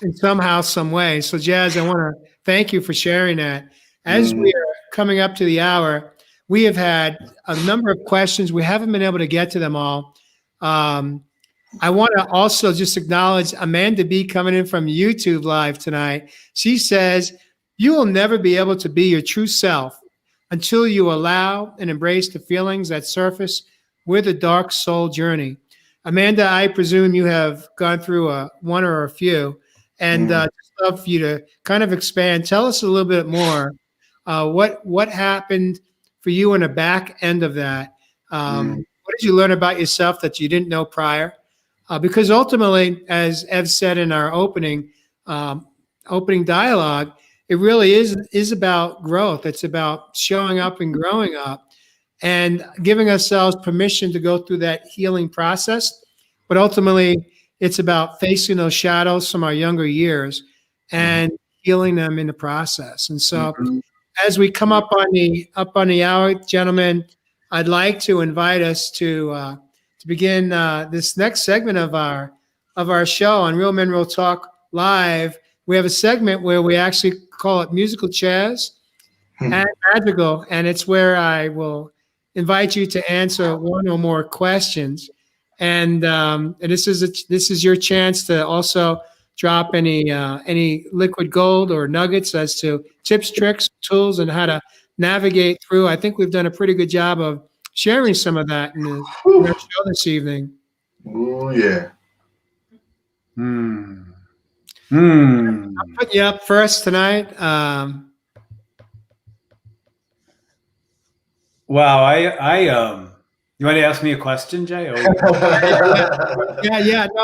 [SPEAKER 1] in somehow, some way. So Jazz, I want to thank you for sharing that. As we are coming up to the hour, we have had a number of questions. We haven't been able to get to them all. I want to also just acknowledge Amanda B coming in from YouTube Live tonight. She says, you will never be able to be your true self until you allow and embrace the feelings that surface with a dark soul journey. Amanda, I presume you have gone through one or a few, and just love for you to kind of expand. Tell us a little bit more. What happened for you in the back end of that? What did you learn about yourself that you didn't know prior? Because ultimately, as Ev said in our opening dialogue, it really is about growth. It's about showing up and growing up and giving ourselves permission to go through that healing process. But ultimately, it's about facing those shadows from our younger years and healing them in the process. And so as we come up on the hour, gentlemen, I'd like to invite us to begin this next segment of our show on Real Men Real Talk Live. We have a segment where we actually call it Musical Chairs and Magical, and it's where I will invite you to answer one or more questions. And this is your chance to also drop any liquid gold or nuggets as to tips, tricks, tools, and how to navigate through. I think we've done a pretty good job of sharing some of that in our show this evening.
[SPEAKER 2] Oh, yeah.
[SPEAKER 1] I'm putting you up first tonight.
[SPEAKER 3] Wow, you want to ask me a question, Jay? Or...
[SPEAKER 1] yeah. No,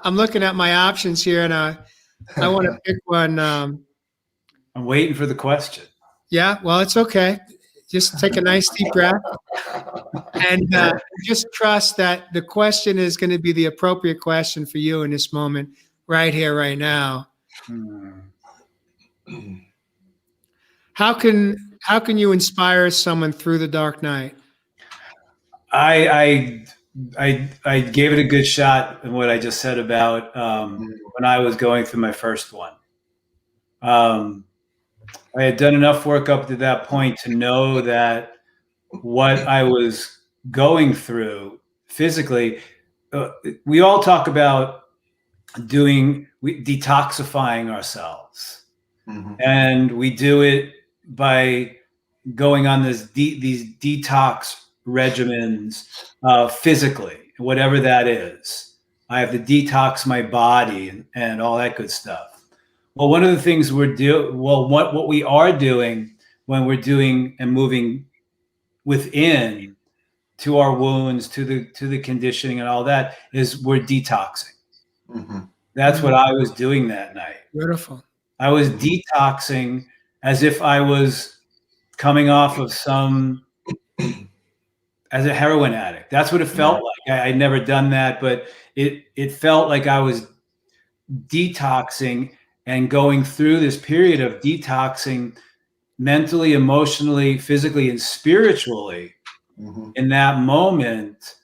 [SPEAKER 1] I'm looking at my options here, and I want to pick one.
[SPEAKER 3] I'm waiting for the question.
[SPEAKER 1] Yeah, well, it's okay. Just take a nice deep breath and just trust that the question is going to be the appropriate question for you in this moment, right here, right now. How can you inspire someone through the dark night?
[SPEAKER 3] I I gave it a good shot in what I just said about when I was going through my first one. I had done enough work up to that point to know that what I was going through physically, we all talk about detoxifying ourselves.
[SPEAKER 2] Mm-hmm.
[SPEAKER 3] And we do it by going on these detox regimens physically, whatever that is. I have to detox my body and all that good stuff. Well, one of the things what we are doing when we're doing and moving within to our wounds, to the conditioning and all that, is we're detoxing.
[SPEAKER 2] Mm-hmm.
[SPEAKER 3] That's what I was doing that night.
[SPEAKER 1] Beautiful.
[SPEAKER 3] I was detoxing as if I was coming off of as a heroin addict. That's what it felt like. I'd never done that, but it felt like I was detoxing and going through this period of detoxing mentally, emotionally, physically, and spiritually in that moment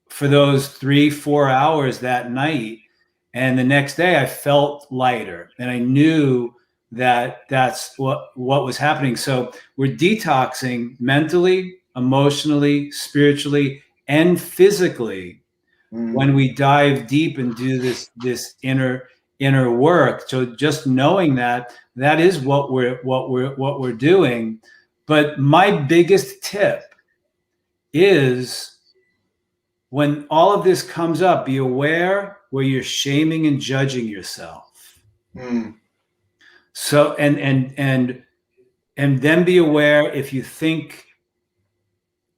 [SPEAKER 3] for those 3-4 hours that night. And the next day I felt lighter, and I knew that that's what was happening. So we're detoxing mentally, emotionally, spiritually, and physically when we dive deep and do this inner work. So just knowing that is what we're doing. But my biggest tip is, when all of this comes up, be aware where you're shaming and judging yourself. So and then be aware if you think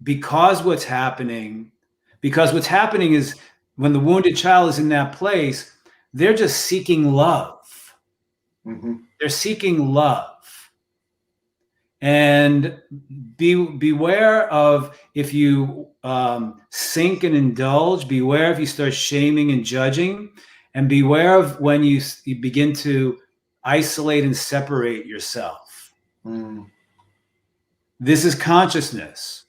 [SPEAKER 3] because what's happening is when the wounded child is in that place, they're just seeking love. They're seeking love. And beware of if you sink and indulge, beware if you start shaming and judging, and beware of when you begin to isolate and separate yourself. This is consciousness.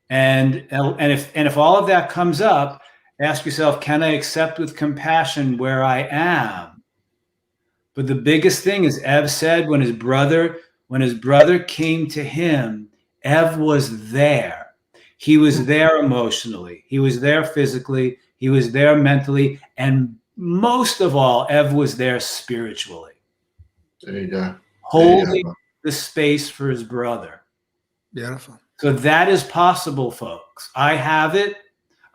[SPEAKER 3] And if all of that comes up, ask yourself, can I accept with compassion where I am? But the biggest thing is, Ev said, when his brother came to him, Ev was there. He was there emotionally. He was there physically. He was there mentally. And most of all, Ev was there spiritually.
[SPEAKER 2] There you go.
[SPEAKER 3] Holding the space for his brother.
[SPEAKER 1] Beautiful.
[SPEAKER 3] So that is possible, folks. I have it.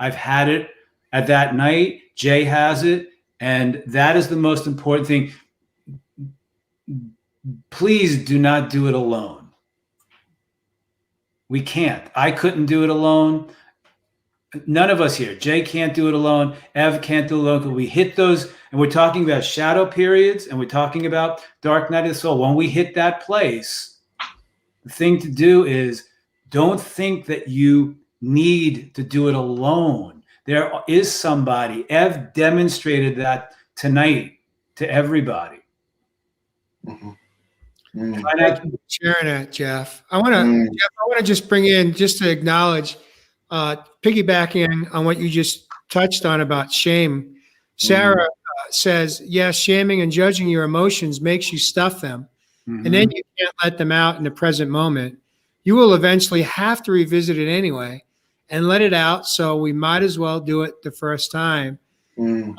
[SPEAKER 3] I've had it at that night. Jay has it. And that is the most important thing. Please do not do it alone. We can't. I couldn't do it alone. None of us here. Jay can't do it alone. Ev can't do it alone. We hit those, and we're talking about shadow periods, and we're talking about dark night of the soul. When we hit that place, the thing to do is don't think that you need to do it alone. There is somebody. Ev demonstrated that tonight to everybody.
[SPEAKER 1] Thank you for sharing that, Jeff. I want to just bring in, just to acknowledge, piggybacking on what you just touched on about shame. Sarah says, yes, shaming and judging your emotions makes you stuff them. And then you can't let them out in the present moment. You will eventually have to revisit it anyway and let it out. So we might as well do it the first time. Well,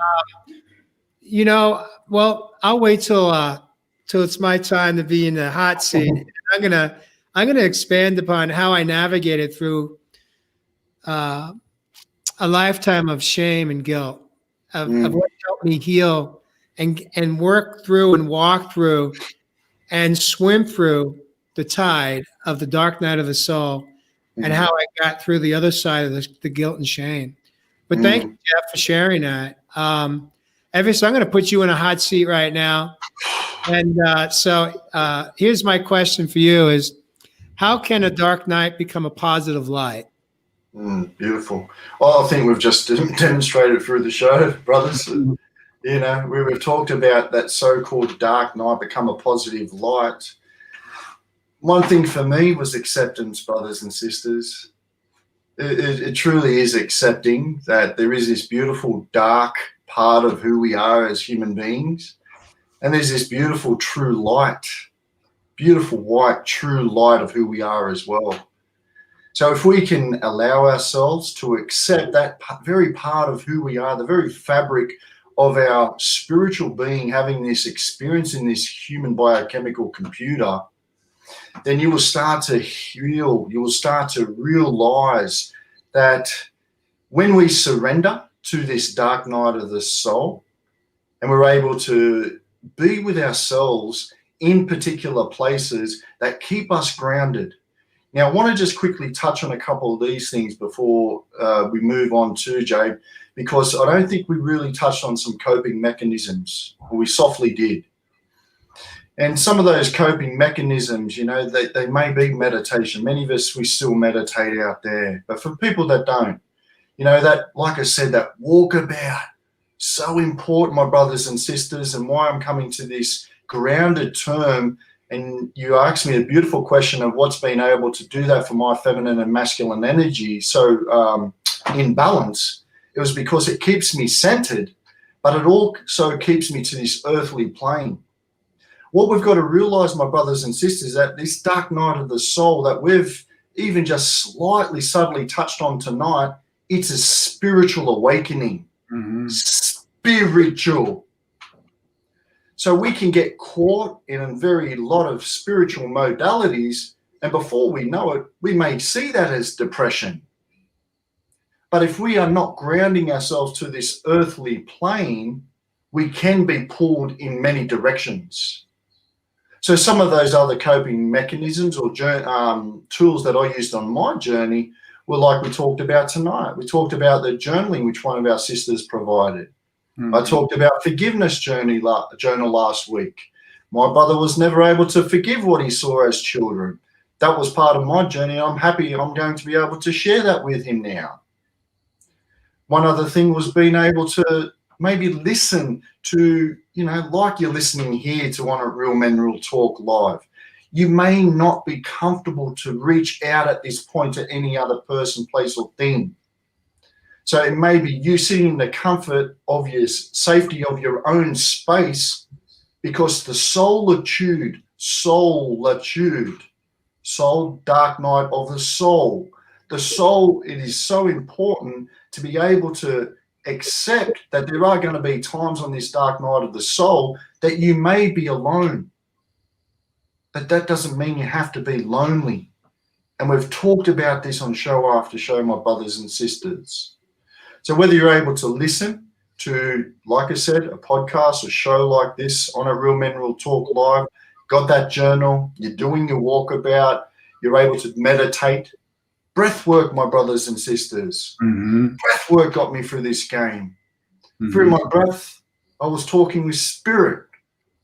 [SPEAKER 1] I'll wait till it's my time to be in the hot seat. I'm gonna expand upon how I navigated through a lifetime of shame and guilt, of what helped me heal and work through and walk through and swim through the tide of the dark night of the soul, and how I got through the other side of the guilt and shame. But thank you, Jeff, for sharing that. Evis, I'm going to put you in a hot seat right now. And so here's my question for you is, how can a dark night become a positive light?
[SPEAKER 2] Beautiful. Well, I think we've just demonstrated through the show, brothers. We've talked about that so-called dark night become a positive light. One thing for me was acceptance, brothers and sisters. it truly is accepting that there is this beautiful dark part of who we are as human beings, and there's this beautiful true light, beautiful white true light of who we are as well. So if we can allow ourselves to accept that very part of who we are, the very fabric of our spiritual being, having this experience in this human biochemical computer, then you will start to heal. You will start to realize that when we surrender to this dark night of the soul, and we're able to be with ourselves in particular places that keep us grounded. Now, I want to just quickly touch on a couple of these things before we move on to Jabe, because I don't think we really touched on some coping mechanisms, or we softly did. And some of those coping mechanisms, you know, they may be meditation. Many of us, we still meditate out there. But for people that don't, you know, that, like I said, that walkabout, so important, my brothers and sisters, and why I'm coming to this grounded term. And you asked me a beautiful question of what's been able to do that for my feminine and masculine energy so in balance. It was because it keeps me centered, but it also keeps me to this earthly plane. What we've got to realize, my brothers and sisters, that this dark night of the soul that we've even just slightly subtly touched on tonight, it's a spiritual awakening. Mm-hmm. Spiritual. So we can get caught in a very lot of spiritual modalities, and before we know it, we may see that as depression. But if we are not grounding ourselves to this earthly plane, we can be pulled in many directions. So some of those other coping mechanisms or tools that I used on my journey were like we talked about tonight. We talked about the journaling, which one of our sisters provided. Mm-hmm. I talked about forgiveness journal last week. My brother was never able to forgive what he saw as children. That was part of my journey. I'm happy I'm going to be able to share that with him now. One other thing was being able to maybe listen to, you know, like you're listening here to one of Real Men Real Talk Live. You may not be comfortable to reach out at this point to any other person, place, or thing. So it may be you sitting in the comfort of your safety of your own space, because the solitude, soul, dark night of the soul. The soul, it is so important to be able to accept that there are going to be times on this dark night of the soul that you may be alone. But that doesn't mean you have to be lonely. And we've talked about this on show after show, my brothers and sisters. So whether you're able to listen to, like I said, a podcast, a show like this on a Real Men Real Talk Live, got that journal, you're doing your walkabout, you're able to meditate. Breath work, my brothers and sisters. Mm-hmm. Breath work got me through this game. Mm-hmm. Through my breath, I was talking with spirit.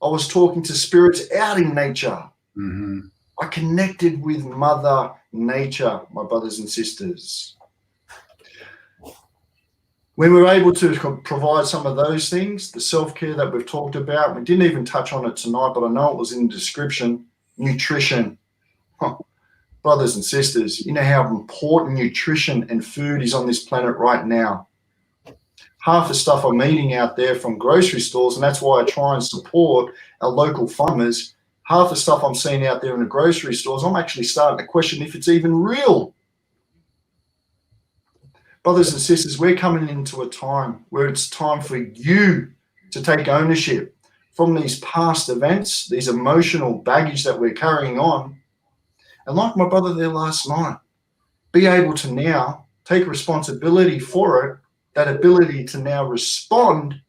[SPEAKER 2] I was talking to spirits out in nature. Mm-hmm. I connected with Mother Nature, my brothers and sisters. When we were able to provide some of those things, the self-care that we've talked about, we didn't even touch on it tonight, but I know it was in the description, nutrition. Brothers and sisters, you know how important nutrition and food is on this planet right now. Half the stuff I'm eating out there from grocery stores, and that's why I try and support our local farmers, half the stuff I'm seeing out there in the grocery stores, I'm actually starting to question if it's even real. Brothers and sisters, we're coming into a time where it's time for you to take ownership from these past events, these emotional baggage that we're carrying on. And like my brother there last night, be able to now take responsibility for it, that ability to now respond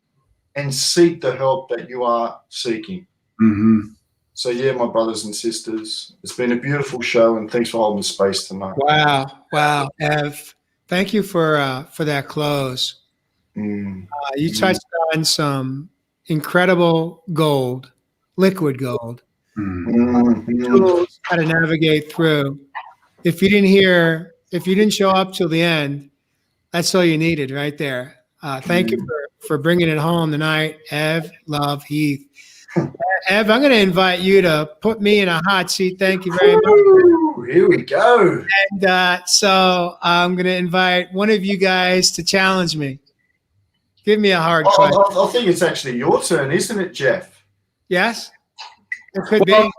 [SPEAKER 2] and seek the help that you are seeking. Mm-hmm. So, yeah, my brothers and sisters, it's been a beautiful show, and thanks for holding the space tonight.
[SPEAKER 1] Wow, Ev. Thank you for that close. You touched on some incredible gold, liquid gold. Tools how to navigate through. If you didn't show up till the end, that's all you needed right there. Thank you for bringing it home tonight, Ev, Love, Heath. Ev, I'm going to invite you to put me in a hot seat. Thank you very much.
[SPEAKER 2] here we go.
[SPEAKER 1] And so I'm going to invite one of you guys to challenge me. Give me a hard question.
[SPEAKER 2] I think it's actually your turn, isn't it, Jeff?
[SPEAKER 1] Yes? It could
[SPEAKER 3] Well,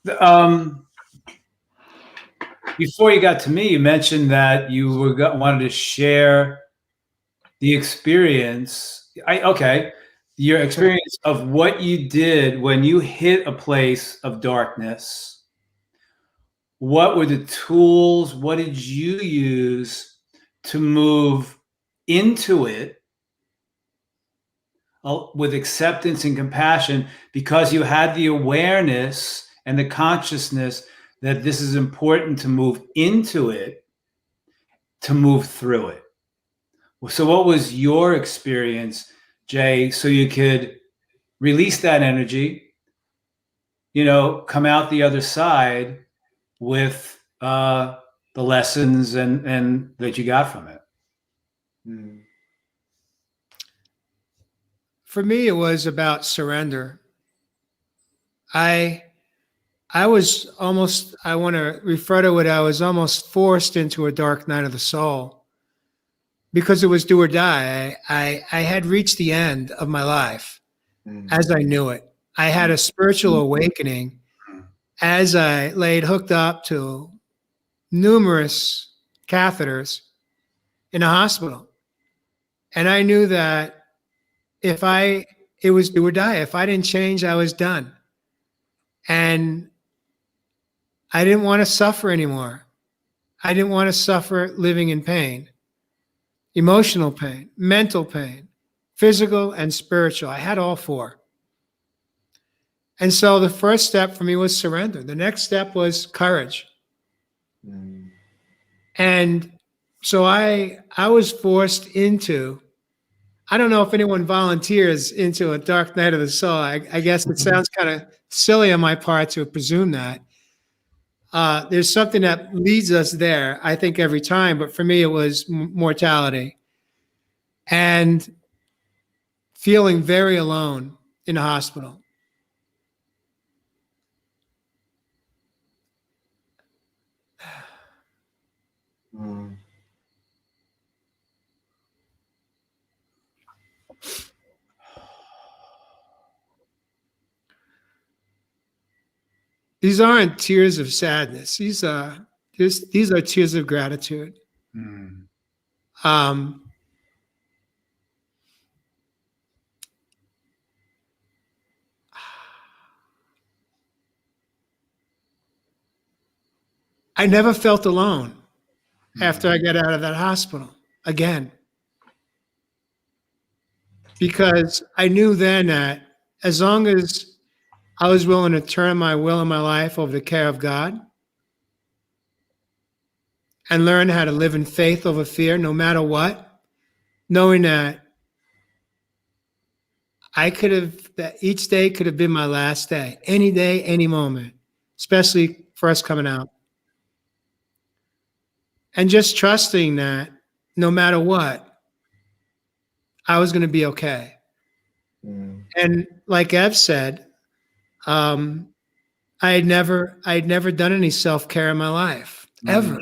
[SPEAKER 1] be.
[SPEAKER 3] Before you got to me, you mentioned that you wanted to share the experience. Your experience of what you did when you hit a place of darkness. What were the tools? What did you use to move into it with acceptance and compassion, because you had the awareness and the consciousness that this is important to move into it, to move through it? So what was your experience, Jay, so you could release that energy, come out the other side with the lessons and that you got from it?
[SPEAKER 1] For me, it was about surrender. I was almost, I want to refer to it, I was almost forced into a dark night of the soul because it was do or die. I had reached the end of my life as I knew it. I had a spiritual awakening as I laid hooked up to numerous catheters in a hospital. And I knew that it was do or die. If I didn't change, I was done. And I didn't want to suffer anymore. I didn't want to suffer living in pain, emotional pain, mental pain, physical and spiritual. I had all four. And so the first step for me was surrender. The next step was courage. And so I was forced into, I don't know if anyone volunteers into a dark night of the soul. I guess it sounds kind of silly on my part to presume that. There's something that leads us there, I think, every time. But for me, it was mortality and feeling very alone in the hospital. These aren't tears of sadness. These are tears of gratitude. I never felt alone after I got out of that hospital again, because I knew then that as long as I was willing to turn my will and my life over to the care of God and learn how to live in faith over fear, no matter what, knowing that that each day could have been my last day, any moment, especially for us coming out. And just trusting that no matter what, I was going to be okay. And like Ev said, I had never done any self-care in my life, ever.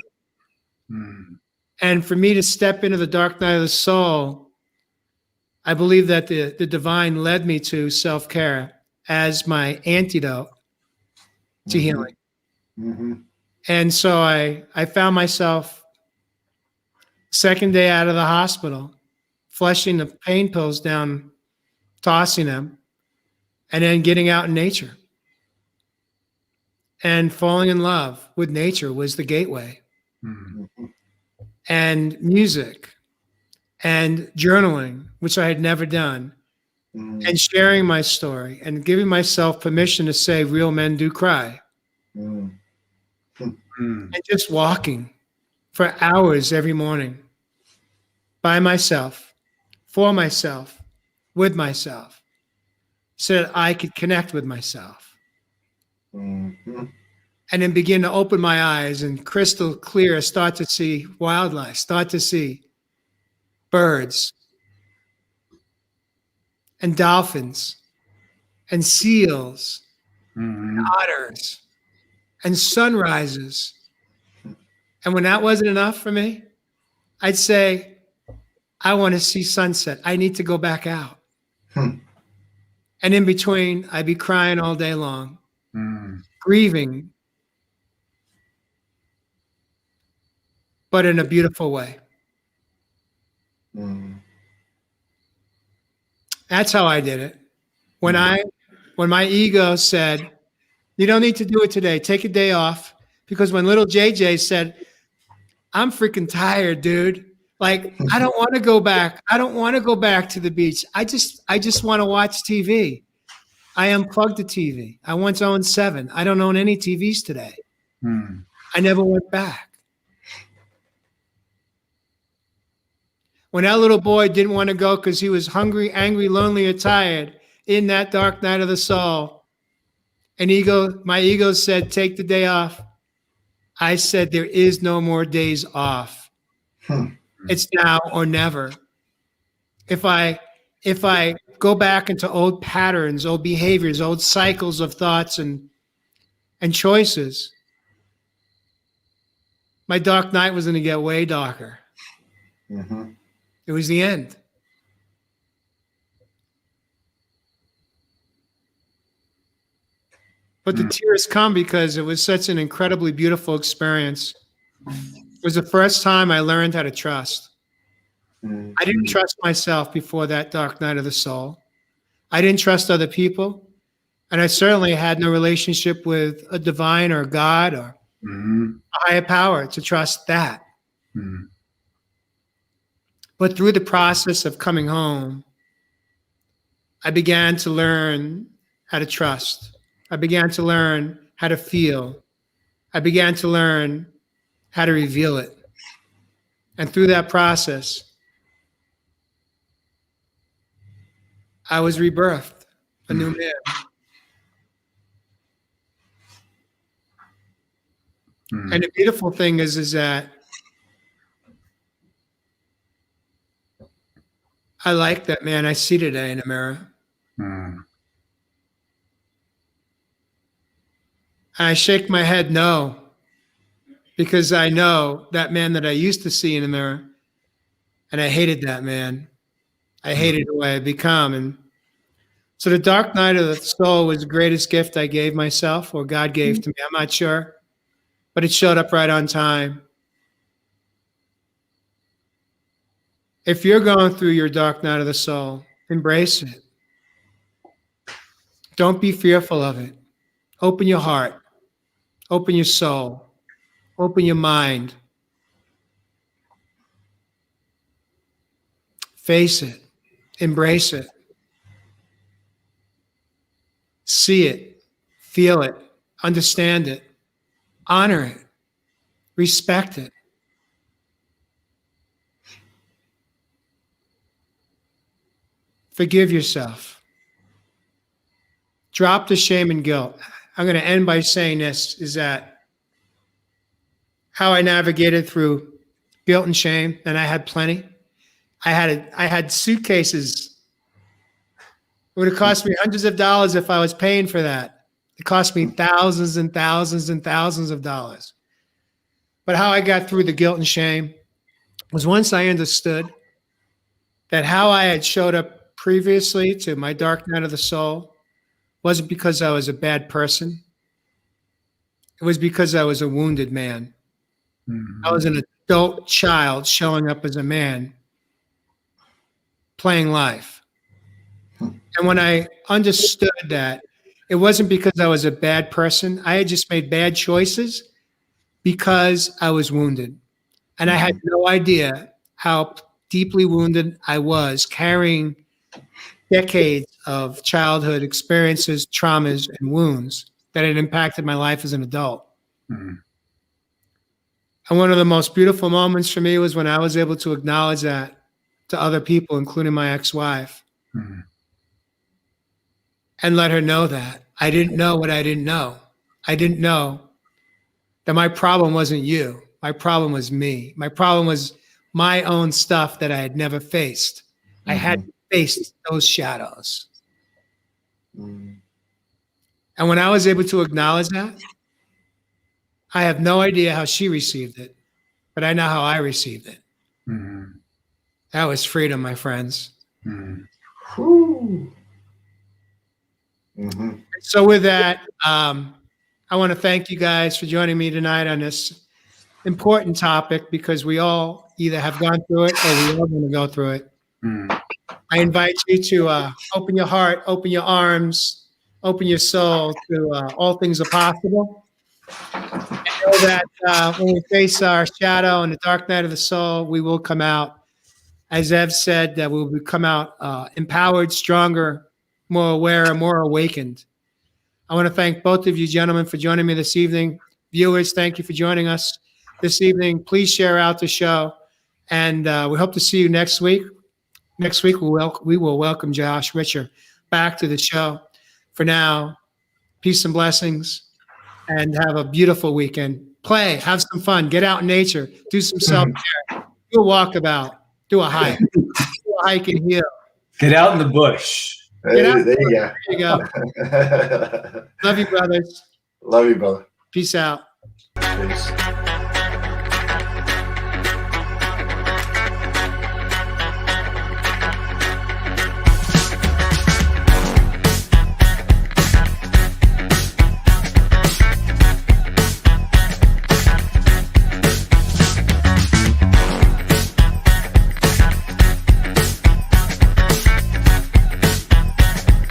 [SPEAKER 1] And for me to step into the dark night of the soul, I believe that the divine led me to self-care as my antidote to healing. And so I found myself second day out of the hospital, flushing the pain pills down, tossing them, and then getting out in nature. And falling in love with nature was the gateway. And music and journaling, which I had never done, and sharing my story and giving myself permission to say real men do cry. And just walking for hours every morning by myself, for myself, with myself, so that I could connect with myself. And then begin to open my eyes and crystal clear, start to see wildlife, start to see birds and dolphins and seals and otters and sunrises And when that wasn't enough for me, I'd say, I want to see sunset. I need to go back out.
[SPEAKER 2] Hmm.
[SPEAKER 1] And in between, I'd be crying all day long,
[SPEAKER 3] Mm.
[SPEAKER 1] grieving, but in a beautiful way.
[SPEAKER 2] Mm.
[SPEAKER 1] That's how I did it. When my ego said, you don't need to do it today, take a day off. Because when little JJ said, I'm freaking tired, dude. Like, I don't want to go back. I don't want to go back to the beach. I just want to watch TV. I unplugged the TV. I once owned 7. I don't own any TVs today.
[SPEAKER 3] Mm.
[SPEAKER 1] I never went back. When that little boy didn't want to go because he was hungry, angry, lonely, or tired in that dark night of the soul, and my ego said, take the day off. I said, there is no more days off.
[SPEAKER 2] Hmm.
[SPEAKER 1] It's now or never. If I go back into old patterns, old behaviors, old cycles of thoughts and choices, my dark night was going to get way darker.
[SPEAKER 2] Mm-hmm.
[SPEAKER 1] It was the end. But the tears come because it was such an incredibly beautiful experience. It was the first time I learned how to trust.
[SPEAKER 2] Mm.
[SPEAKER 1] I didn't trust myself before that dark night of the soul. I didn't trust other people. And I certainly had no relationship with a divine or God or
[SPEAKER 3] Mm.
[SPEAKER 1] a higher power to trust that.
[SPEAKER 3] Mm.
[SPEAKER 1] But through the process of coming home, I began to learn how to trust. I began to learn how to feel. I began to learn how to reveal it. And through that process, I was rebirthed, a new man.
[SPEAKER 3] Mm.
[SPEAKER 1] And the beautiful thing is that I like that man I see today in the mirror.
[SPEAKER 3] Mm.
[SPEAKER 1] And I shake my head no, because I know that man that I used to see in the mirror, and I hated that man. I hated the way I become. And so the dark night of the soul was the greatest gift I gave myself or God gave to me. I'm not sure, but it showed up right on time. If you're going through your dark night of the soul, embrace it. Don't be fearful of it. Open your heart, open your soul, open your mind. Face it, embrace it, see it, feel it, understand it, honor it, respect it. Forgive yourself. Drop the shame and guilt. I'm going to end by saying this is that how I navigated through guilt and shame, and I had plenty. I had suitcases. It would have cost me hundreds of dollars if I was paying for that. It cost me thousands and thousands and thousands of dollars. But how I got through the guilt and shame was once I understood that how I had showed up previously to my dark night of the soul wasn't because I was a bad person. It was because I was a wounded man.
[SPEAKER 3] Mm.
[SPEAKER 1] I was an adult child showing up as a man, playing life. And when I understood that, it wasn't because I was a bad person. I had just made bad choices because I was wounded. And I had no idea how deeply wounded I was, carrying decades of childhood experiences, traumas, and wounds that had impacted my life as an adult.
[SPEAKER 3] Mm.
[SPEAKER 1] And one of the most beautiful moments for me was when I was able to acknowledge that to other people, including my ex-wife,
[SPEAKER 3] Mm.
[SPEAKER 1] and let her know that I didn't know what I didn't know. I didn't know that my problem wasn't you. My problem was me. My problem was my own stuff that I had never faced. I hadn't faced those shadows.
[SPEAKER 2] Mm.
[SPEAKER 1] And when I was able to acknowledge that, I have no idea how she received it. but I know how I received it.
[SPEAKER 3] Mm-hmm.
[SPEAKER 1] That was freedom, my friends.
[SPEAKER 3] Mm-hmm.
[SPEAKER 2] Whew. Mm-hmm.
[SPEAKER 1] So with that, I want to thank you guys for joining me tonight on this important topic, because we all either have gone through it or we are going to go through it.
[SPEAKER 3] Mm-hmm.
[SPEAKER 1] I invite you to open your heart, open your arms, open your soul to all things are possible. Know that when we face our shadow and the dark night of the soul, we will come out, as Ev said, that we will come out empowered, stronger, more aware, more awakened. I want to thank both of you gentlemen for joining me this evening. Viewers, thank you for joining us this evening. Please share out the show, and we hope to see you next week. Next week, we will welcome Josh Richer back to the show. For now, peace and blessings, and have a beautiful weekend. Play, have some fun, get out in nature, do some self-care, do a walkabout, do a hike, and heal.
[SPEAKER 3] Get out in the bush.
[SPEAKER 1] Get out.
[SPEAKER 2] There you go.
[SPEAKER 1] There you go. Love you, brothers.
[SPEAKER 2] Love you, brother.
[SPEAKER 1] Peace out.
[SPEAKER 2] Peace.